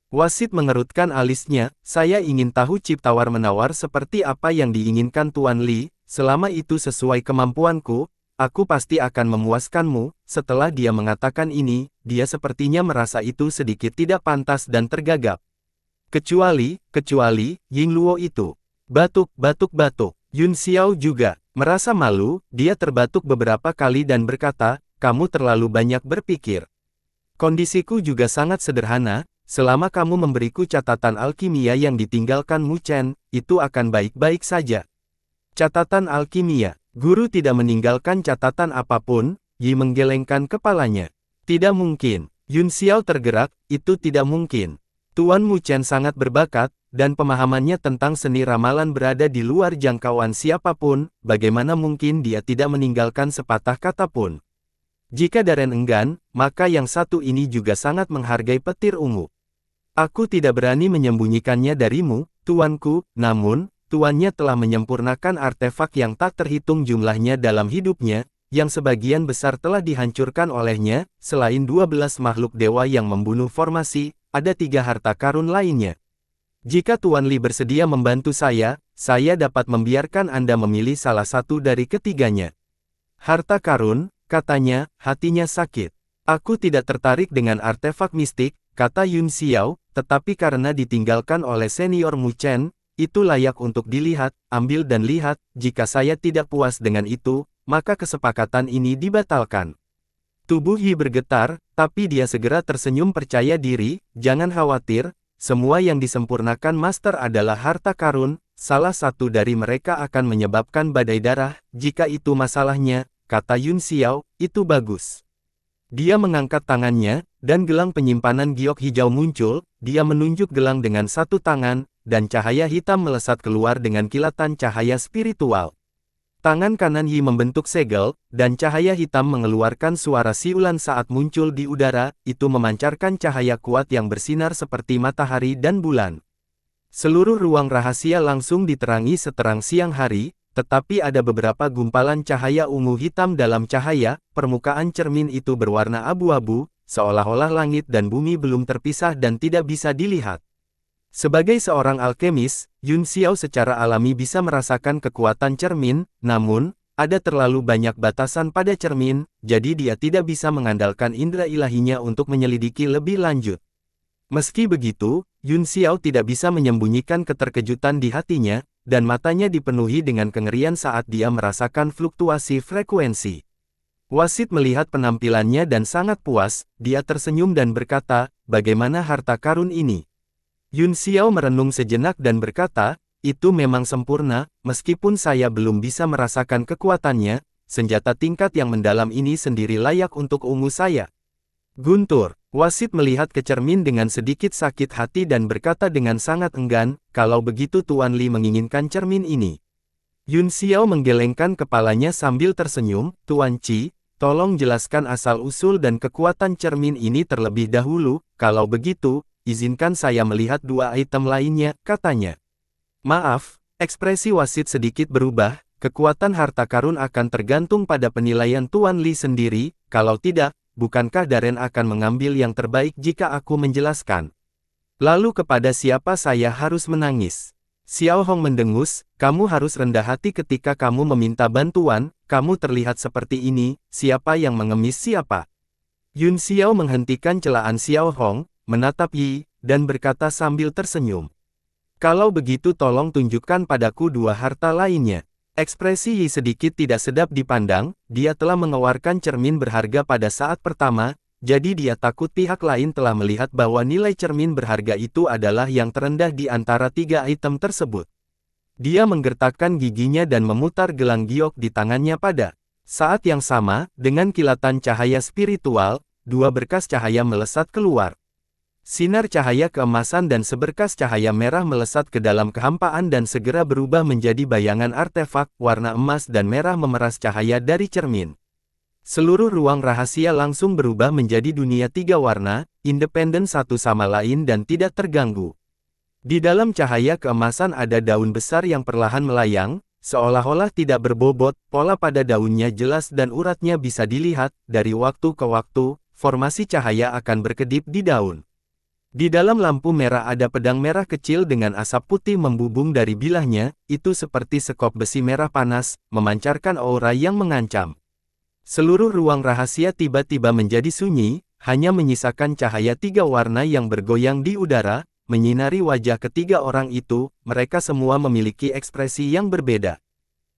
Wasit mengerutkan alisnya, saya ingin tahu chip tawar-menawar seperti apa yang diinginkan Tuan Li. Selama itu sesuai kemampuanku, aku pasti akan memuaskanmu. Setelah dia mengatakan ini, dia sepertinya merasa itu sedikit tidak pantas dan tergagap. Kecuali, Ying Luo itu. Batuk. Yun Xiao juga merasa malu, dia terbatuk beberapa kali dan berkata, kamu terlalu banyak berpikir. Kondisiku juga sangat sederhana, selama kamu memberiku catatan alkimia yang ditinggalkan Mu Chen, itu akan baik-baik saja. Catatan alkimia. Guru tidak meninggalkan catatan apapun, Yi menggelengkan kepalanya. Tidak mungkin. Yun Xiao tergerak, itu tidak mungkin. Tuan Mu Chen sangat berbakat, dan pemahamannya tentang seni ramalan berada di luar jangkauan siapapun, bagaimana mungkin dia tidak meninggalkan sepatah kata pun. Jika Darren enggan, maka yang satu ini juga sangat menghargai petir ungu. Aku tidak berani menyembunyikannya darimu, tuanku, namun, tuannya telah menyempurnakan artefak yang tak terhitung jumlahnya dalam hidupnya, yang sebagian besar telah dihancurkan olehnya, selain 12 makhluk dewa yang membunuh formasi, ada 3 harta karun lainnya. Jika Tuan Li bersedia membantu saya dapat membiarkan Anda memilih salah satu dari ketiganya. Harta karun, katanya, hatinya sakit. Aku tidak tertarik dengan artefak mistik, kata Yun Xiao, tetapi karena ditinggalkan oleh senior Mu Chen, itu layak untuk dilihat, ambil dan lihat, jika saya tidak puas dengan itu, maka kesepakatan ini dibatalkan. Tubuh Yi bergetar, tapi dia segera tersenyum percaya diri, jangan khawatir, semua yang disempurnakan Master adalah harta karun, salah satu dari mereka akan menyebabkan badai darah, jika itu masalahnya, kata Yun Xiao, itu bagus. Dia mengangkat tangannya, dan gelang penyimpanan giok hijau muncul, dia menunjuk gelang dengan satu tangan, dan cahaya hitam melesat keluar dengan kilatan cahaya spiritual. Tangan kanan Yi membentuk segel, dan cahaya hitam mengeluarkan suara siulan saat muncul di udara, itu memancarkan cahaya kuat yang bersinar seperti matahari dan bulan. Seluruh ruang rahasia langsung diterangi seterang siang hari, tetapi ada beberapa gumpalan cahaya ungu hitam dalam cahaya, permukaan cermin itu berwarna abu-abu, seolah-olah langit dan bumi belum terpisah dan tidak bisa dilihat. Sebagai seorang alkemis, Yun Xiao secara alami bisa merasakan kekuatan cermin, namun, ada terlalu banyak batasan pada cermin, jadi dia tidak bisa mengandalkan indera ilahinya untuk menyelidiki lebih lanjut. Meski begitu, Yun Xiao tidak bisa menyembunyikan keterkejutan di hatinya, dan matanya dipenuhi dengan kengerian saat dia merasakan fluktuasi frekuensi. Wasit melihat penampilannya dan sangat puas, dia tersenyum dan berkata, bagaimana harta karun ini? Yun Xiao merenung sejenak dan berkata, itu memang sempurna, meskipun saya belum bisa merasakan kekuatannya, senjata tingkat yang mendalam ini sendiri layak untuk ungu saya. Guntur, wasit melihat ke cermin dengan sedikit sakit hati dan berkata dengan sangat enggan, kalau begitu Tuan Li menginginkan cermin ini. Yun Xiao menggelengkan kepalanya sambil tersenyum, Tuan Qi, tolong jelaskan asal-usul dan kekuatan cermin ini terlebih dahulu, kalau begitu, izinkan saya melihat dua item lainnya, katanya. Maaf, ekspresi wasit sedikit berubah, kekuatan harta karun akan tergantung pada penilaian Tuan Li sendiri, kalau tidak, bukankah Darren akan mengambil yang terbaik jika aku menjelaskan? Lalu kepada siapa saya harus menangis? Xiao Hong mendengus, kamu harus rendah hati ketika kamu meminta bantuan, kamu terlihat seperti ini, siapa yang mengemis siapa? Yun Xiao menghentikan celaan Xiao Hong, menatap Yi, dan berkata sambil tersenyum. Kalau begitu tolong tunjukkan padaku dua harta lainnya. Ekspresi Yi sedikit tidak sedap dipandang, dia telah mengeluarkan cermin berharga pada saat pertama, jadi dia takut pihak lain telah melihat bahwa nilai cermin berharga itu adalah yang terendah di antara tiga item tersebut. Dia menggertakkan giginya dan memutar gelang giok di tangannya pada saat yang sama, dengan kilatan cahaya spiritual, dua berkas cahaya melesat keluar. Sinar cahaya keemasan dan seberkas cahaya merah melesat ke dalam kehampaan dan segera berubah menjadi bayangan artefak, warna emas dan merah memeras cahaya dari cermin. Seluruh ruang rahasia langsung berubah menjadi dunia tiga warna, independen satu sama lain dan tidak terganggu. Di dalam cahaya keemasan ada daun besar yang perlahan melayang, seolah-olah tidak berbobot, pola pada daunnya jelas dan uratnya bisa dilihat, dari waktu ke waktu, formasi cahaya akan berkedip di daun. Di dalam lampu merah ada pedang merah kecil dengan asap putih membubung dari bilahnya, itu seperti sekop besi merah panas, memancarkan aura yang mengancam. Seluruh ruang rahasia tiba-tiba menjadi sunyi, hanya menyisakan cahaya tiga warna yang bergoyang di udara, menyinari wajah ketiga orang itu, mereka semua memiliki ekspresi yang berbeda.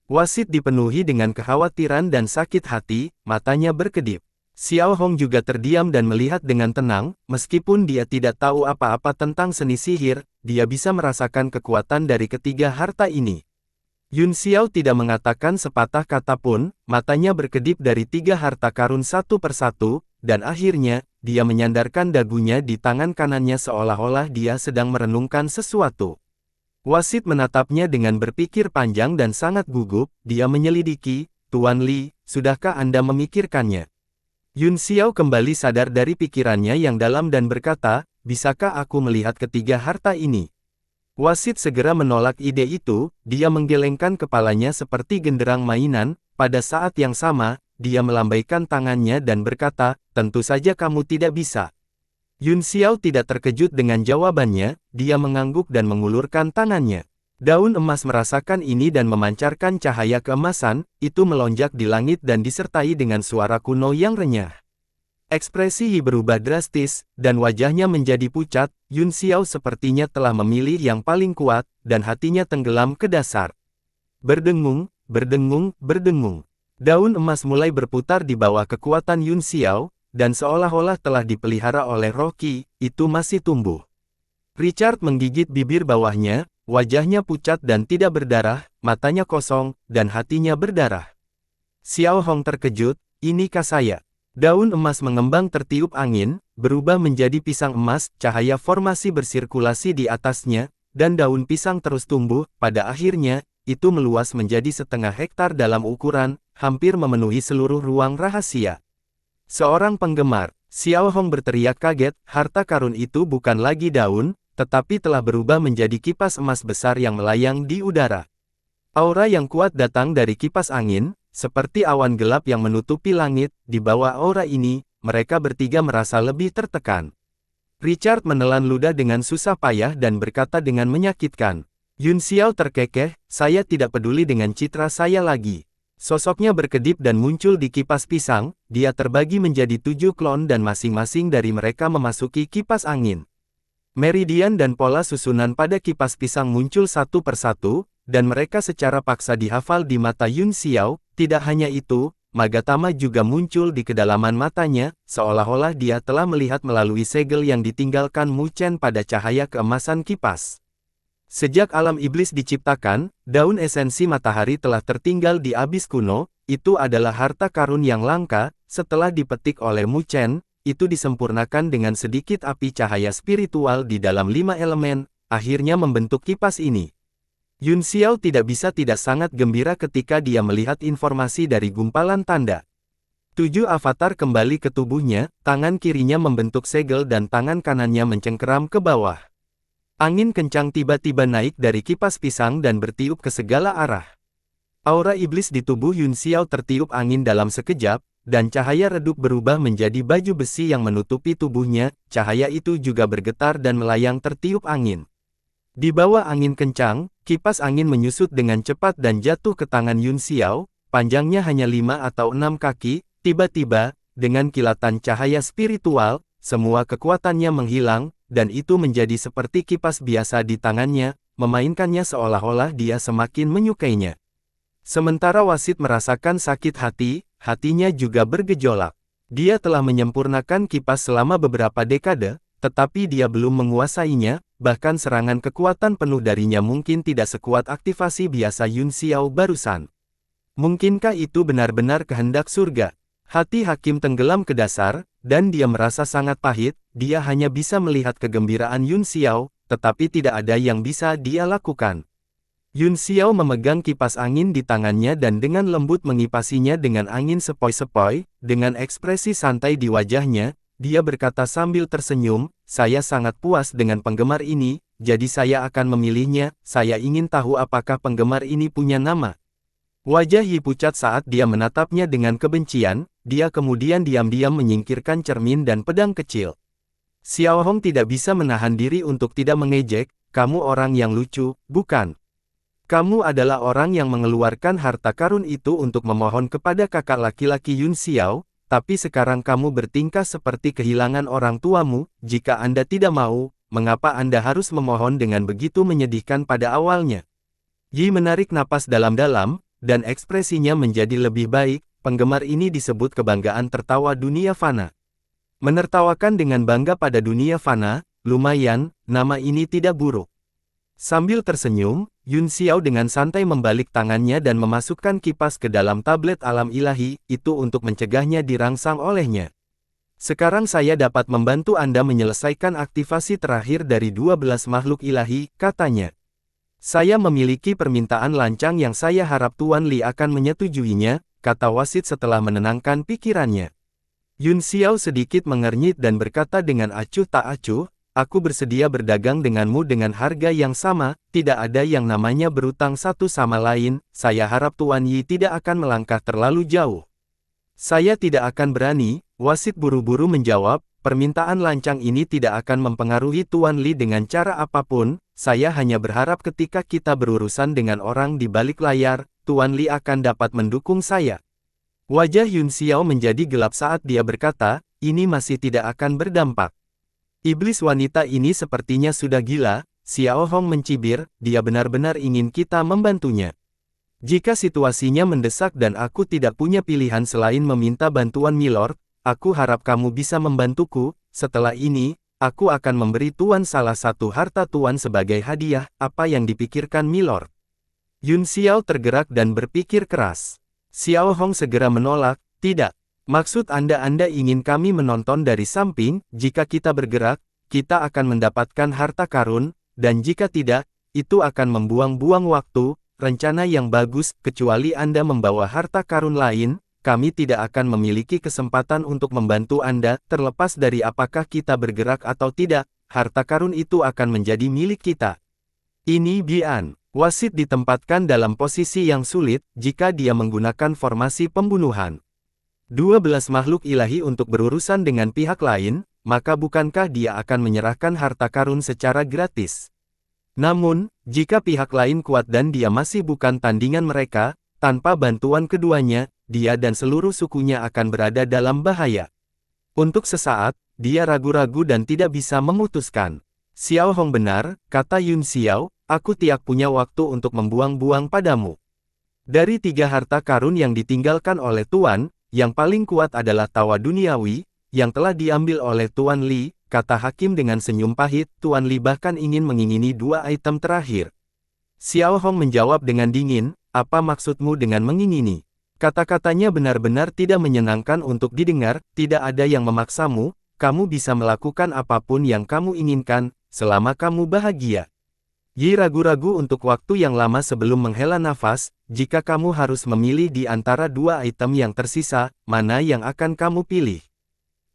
Wasit dipenuhi dengan kekhawatiran dan sakit hati, matanya berkedip. Xiao Hong juga terdiam dan melihat dengan tenang, meskipun dia tidak tahu apa-apa tentang seni sihir, dia bisa merasakan kekuatan dari ketiga harta ini. Yun Xiao tidak mengatakan sepatah kata pun, matanya berkedip dari tiga harta karun satu persatu, dan akhirnya, dia menyandarkan dagunya di tangan kanannya seolah-olah dia sedang merenungkan sesuatu. Wasit menatapnya dengan berpikir panjang dan sangat gugup, dia menyelidiki, Tuan Li, sudahkah Anda memikirkannya? Yun Xiao kembali sadar dari pikirannya yang dalam dan berkata, bisakah aku melihat ketiga harta ini? Wasit segera menolak ide itu, dia menggelengkan kepalanya seperti genderang mainan, pada saat yang sama, dia melambaikan tangannya dan berkata, tentu saja kamu tidak bisa. Yun Xiao tidak terkejut dengan jawabannya, dia mengangguk dan mengulurkan tangannya. Daun emas merasakan ini dan memancarkan cahaya keemasan, itu melonjak di langit dan disertai dengan suara kuno yang renyah. Ekspresi Yi berubah drastis, dan wajahnya menjadi pucat. Yun Xiao sepertinya telah memilih yang paling kuat, dan hatinya tenggelam ke dasar. Berdengung, berdengung, berdengung. Daun emas mulai berputar di bawah kekuatan Yun Xiao, dan seolah-olah telah dipelihara oleh roh Qi, itu masih tumbuh. Richard menggigit bibir bawahnya, wajahnya pucat dan tidak berdarah, matanya kosong, dan hatinya berdarah. Xiao Hong terkejut, inikah saya? Daun emas mengembang tertiup angin, berubah menjadi pisang emas, cahaya formasi bersirkulasi di atasnya, dan daun pisang terus tumbuh, pada akhirnya, itu meluas menjadi setengah hektar dalam ukuran, hampir memenuhi seluruh ruang rahasia. Seorang penggemar, Xiao Hong berteriak kaget, harta karun itu bukan lagi daun, tetapi telah berubah menjadi kipas emas besar yang melayang di udara. Aura yang kuat datang dari kipas angin, seperti awan gelap yang menutupi langit. Di bawah aura ini, mereka bertiga merasa lebih tertekan. Richard menelan ludah dengan susah payah dan berkata dengan menyakitkan. Yun Xiao terkekeh, saya tidak peduli dengan citra saya lagi. Sosoknya berkedip dan muncul di kipas pisang, dia terbagi menjadi 7 klon dan masing-masing dari mereka memasuki kipas angin. Meridian dan pola susunan pada kipas pisang muncul satu persatu, dan mereka secara paksa dihafal di mata Yun Xiao. Tidak hanya itu, Magatama juga muncul di kedalaman matanya, seolah-olah dia telah melihat melalui segel yang ditinggalkan Mu Chen pada cahaya keemasan kipas. Sejak alam iblis diciptakan, daun esensi matahari telah tertinggal di abis kuno. Itu adalah harta karun yang langka. Setelah dipetik oleh Mu Chen, itu disempurnakan dengan sedikit api cahaya spiritual di dalam 5 elemen, akhirnya membentuk kipas ini. Yun Xiao tidak bisa tidak sangat gembira ketika dia melihat informasi dari gumpalan tanda. 7 avatar kembali ke tubuhnya, tangan kirinya membentuk segel dan tangan kanannya mencengkeram ke bawah. Angin kencang tiba-tiba naik dari kipas pisang dan bertiup ke segala arah. Aura iblis di tubuh Yun Xiao tertiup angin dalam sekejap, dan cahaya redup berubah menjadi baju besi yang menutupi tubuhnya. Cahaya itu juga bergetar dan melayang tertiup angin. Di bawah angin kencang, kipas angin menyusut dengan cepat dan jatuh ke tangan Yun Xiao, panjangnya hanya 5 atau 6 kaki. Tiba-tiba, dengan kilatan cahaya spiritual, semua kekuatannya menghilang, dan itu menjadi seperti kipas biasa di tangannya, memainkannya seolah-olah dia semakin menyukainya. Sementara wasit merasakan sakit hati, hatinya juga bergejolak. Dia telah menyempurnakan kipas selama beberapa dekade, tetapi dia belum menguasainya, bahkan serangan kekuatan penuh darinya mungkin tidak sekuat aktivasi biasa Yun Xiao barusan. Mungkinkah itu benar-benar kehendak surga? Hati Hakim tenggelam ke dasar, dan dia merasa sangat pahit. Dia hanya bisa melihat kegembiraan Yun Xiao, tetapi tidak ada yang bisa dia lakukan. Yun Xiao memegang kipas angin di tangannya dan dengan lembut mengipasinya dengan angin sepoi-sepoi. Dengan ekspresi santai di wajahnya, dia berkata sambil tersenyum, saya sangat puas dengan penggemar ini, jadi saya akan memilihnya. Saya ingin tahu apakah penggemar ini punya nama. Wajah Yi pucat saat dia menatapnya dengan kebencian. Dia kemudian diam-diam menyingkirkan cermin dan pedang kecil. Xiao Hong tidak bisa menahan diri untuk tidak mengejek, kamu orang yang lucu, bukan? Kamu adalah orang yang mengeluarkan harta karun itu untuk memohon kepada kakak laki-laki Yun Xiao, tapi sekarang kamu bertingkah seperti kehilangan orang tuamu. Jika Anda tidak mau, mengapa Anda harus memohon dengan begitu menyedihkan pada awalnya? Yi menarik napas dalam-dalam, dan ekspresinya menjadi lebih baik. Penggemar ini disebut kebanggaan tertawa dunia fana. Menertawakan dengan bangga pada dunia fana, lumayan, nama ini tidak buruk. Sambil tersenyum, Yun Xiao dengan santai membalik tangannya dan memasukkan kipas ke dalam tablet alam ilahi, itu untuk mencegahnya dirangsang olehnya. Sekarang saya dapat membantu Anda menyelesaikan aktivasi terakhir dari 12 makhluk ilahi, katanya. Saya memiliki permintaan lancang yang saya harap Tuan Li akan menyetujuinya, kata wasit setelah menenangkan pikirannya. Yun Xiao sedikit mengernyit dan berkata dengan acuh tak acuh, aku bersedia berdagang denganmu dengan harga yang sama, tidak ada yang namanya berutang satu sama lain, saya harap Tuan Yi tidak akan melangkah terlalu jauh. Saya tidak akan berani, wasit buru-buru menjawab, permintaan lancang ini tidak akan mempengaruhi Tuan Li dengan cara apapun, saya hanya berharap ketika kita berurusan dengan orang di balik layar, Tuan Li akan dapat mendukung saya. Wajah Yun Xiao menjadi gelap saat dia berkata, ini masih tidak akan berdampak. Iblis wanita ini sepertinya sudah gila, Xiao Hong mencibir, dia benar-benar ingin kita membantunya. Jika situasinya mendesak dan aku tidak punya pilihan selain meminta bantuan Milord, aku harap kamu bisa membantuku. Setelah ini, aku akan memberi Tuan salah satu harta Tuan sebagai hadiah. Apa yang dipikirkan Milord? Yun Xiao tergerak dan berpikir keras. Xiao Hong segera menolak, tidak. Maksud Anda ingin kami menonton dari samping, jika kita bergerak, kita akan mendapatkan harta karun, dan jika tidak, itu akan membuang-buang waktu. Rencana yang bagus, kecuali Anda membawa harta karun lain, kami tidak akan memiliki kesempatan untuk membantu Anda, terlepas dari apakah kita bergerak atau tidak, harta karun itu akan menjadi milik kita. Ini Bian. Wasit ditempatkan dalam posisi yang sulit, jika dia menggunakan formasi pembunuhan. 12 makhluk ilahi untuk berurusan dengan pihak lain, maka bukankah dia akan menyerahkan harta karun secara gratis? Namun, jika pihak lain kuat dan dia masih bukan tandingan mereka, tanpa bantuan keduanya, dia dan seluruh sukunya akan berada dalam bahaya. Untuk sesaat, dia ragu-ragu dan tidak bisa memutuskan. Xiao Hong benar, kata Yun Xiao, aku tidak punya waktu untuk membuang-buang padamu. Dari 3 harta karun yang ditinggalkan oleh Tuan, yang paling kuat adalah tawa duniawi, yang telah diambil oleh Tuan Li, kata hakim dengan senyum pahit. Tuan Li bahkan ingin mengingini 2 item terakhir. Xiao Hong menjawab dengan dingin, apa maksudmu dengan mengingini? Kata-katanya benar-benar tidak menyenangkan untuk didengar, tidak ada yang memaksamu, kamu bisa melakukan apapun yang kamu inginkan, selama kamu bahagia. Yi ragu-ragu untuk waktu yang lama sebelum menghela nafas, jika kamu harus memilih di antara 2 item yang tersisa, mana yang akan kamu pilih?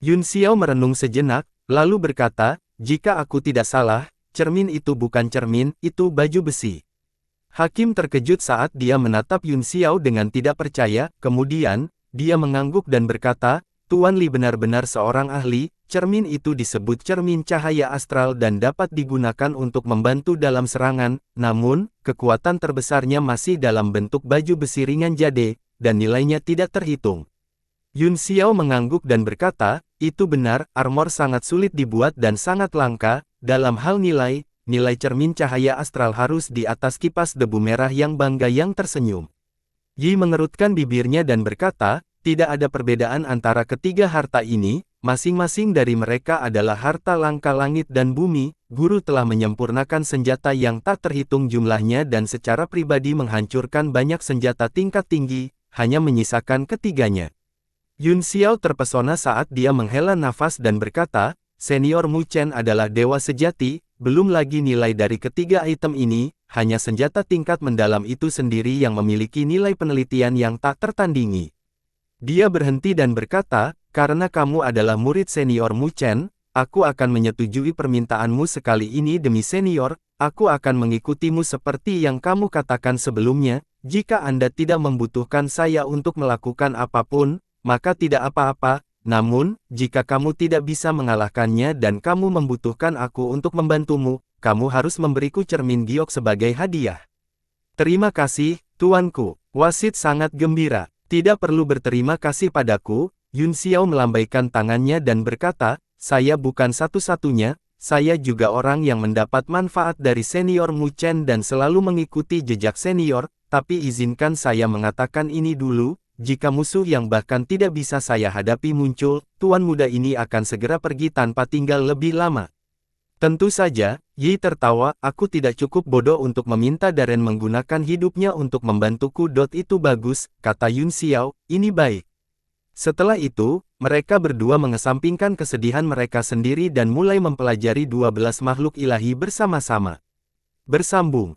Yun Xiao merenung sejenak, lalu berkata, jika aku tidak salah, cermin itu bukan cermin, itu baju besi. Hakim terkejut saat dia menatap Yun Xiao dengan tidak percaya, kemudian, dia mengangguk dan berkata, Tuan Li benar-benar seorang ahli, cermin itu disebut cermin cahaya astral dan dapat digunakan untuk membantu dalam serangan, namun, kekuatan terbesarnya masih dalam bentuk baju besi ringan jade, dan nilainya tidak terhitung. Yun Xiao mengangguk dan berkata, itu benar, armor sangat sulit dibuat dan sangat langka, dalam hal nilai cermin cahaya astral harus di atas kipas debu merah yang bangga yang tersenyum. Yi mengerutkan bibirnya dan berkata, tidak ada perbedaan antara ketiga harta ini, masing-masing dari mereka adalah harta langka langit dan bumi, guru telah menyempurnakan senjata yang tak terhitung jumlahnya dan secara pribadi menghancurkan banyak senjata tingkat tinggi, hanya menyisakan ketiganya. Yun Xiao terpesona saat dia menghela nafas dan berkata, Senior Mu Chen adalah dewa sejati, belum lagi nilai dari ketiga item ini, hanya senjata tingkat mendalam itu sendiri yang memiliki nilai penelitian yang tak tertandingi. Dia berhenti dan berkata, karena kamu adalah murid senior Mu Chen, aku akan menyetujui permintaanmu sekali ini demi senior, aku akan mengikutimu seperti yang kamu katakan sebelumnya, jika Anda tidak membutuhkan saya untuk melakukan apapun, maka tidak apa-apa, namun, jika kamu tidak bisa mengalahkannya dan kamu membutuhkan aku untuk membantumu, kamu harus memberiku cermin giok sebagai hadiah. Terima kasih, tuanku. Wasit sangat gembira. Tidak perlu berterima kasih padaku, Yun Xiao melambaikan tangannya dan berkata, saya bukan satu-satunya, saya juga orang yang mendapat manfaat dari senior Mu Chen dan selalu mengikuti jejak senior, tapi izinkan saya mengatakan ini dulu. Jika musuh yang bahkan tidak bisa saya hadapi muncul, tuan muda ini akan segera pergi tanpa tinggal lebih lama. Tentu saja, Yi tertawa, aku tidak cukup bodoh untuk meminta Darren menggunakan hidupnya untuk membantuku. Itu bagus, kata Yun Xiao, ini baik. Setelah itu, mereka berdua mengesampingkan kesedihan mereka sendiri dan mulai mempelajari 12 makhluk ilahi bersama-sama. Bersambung.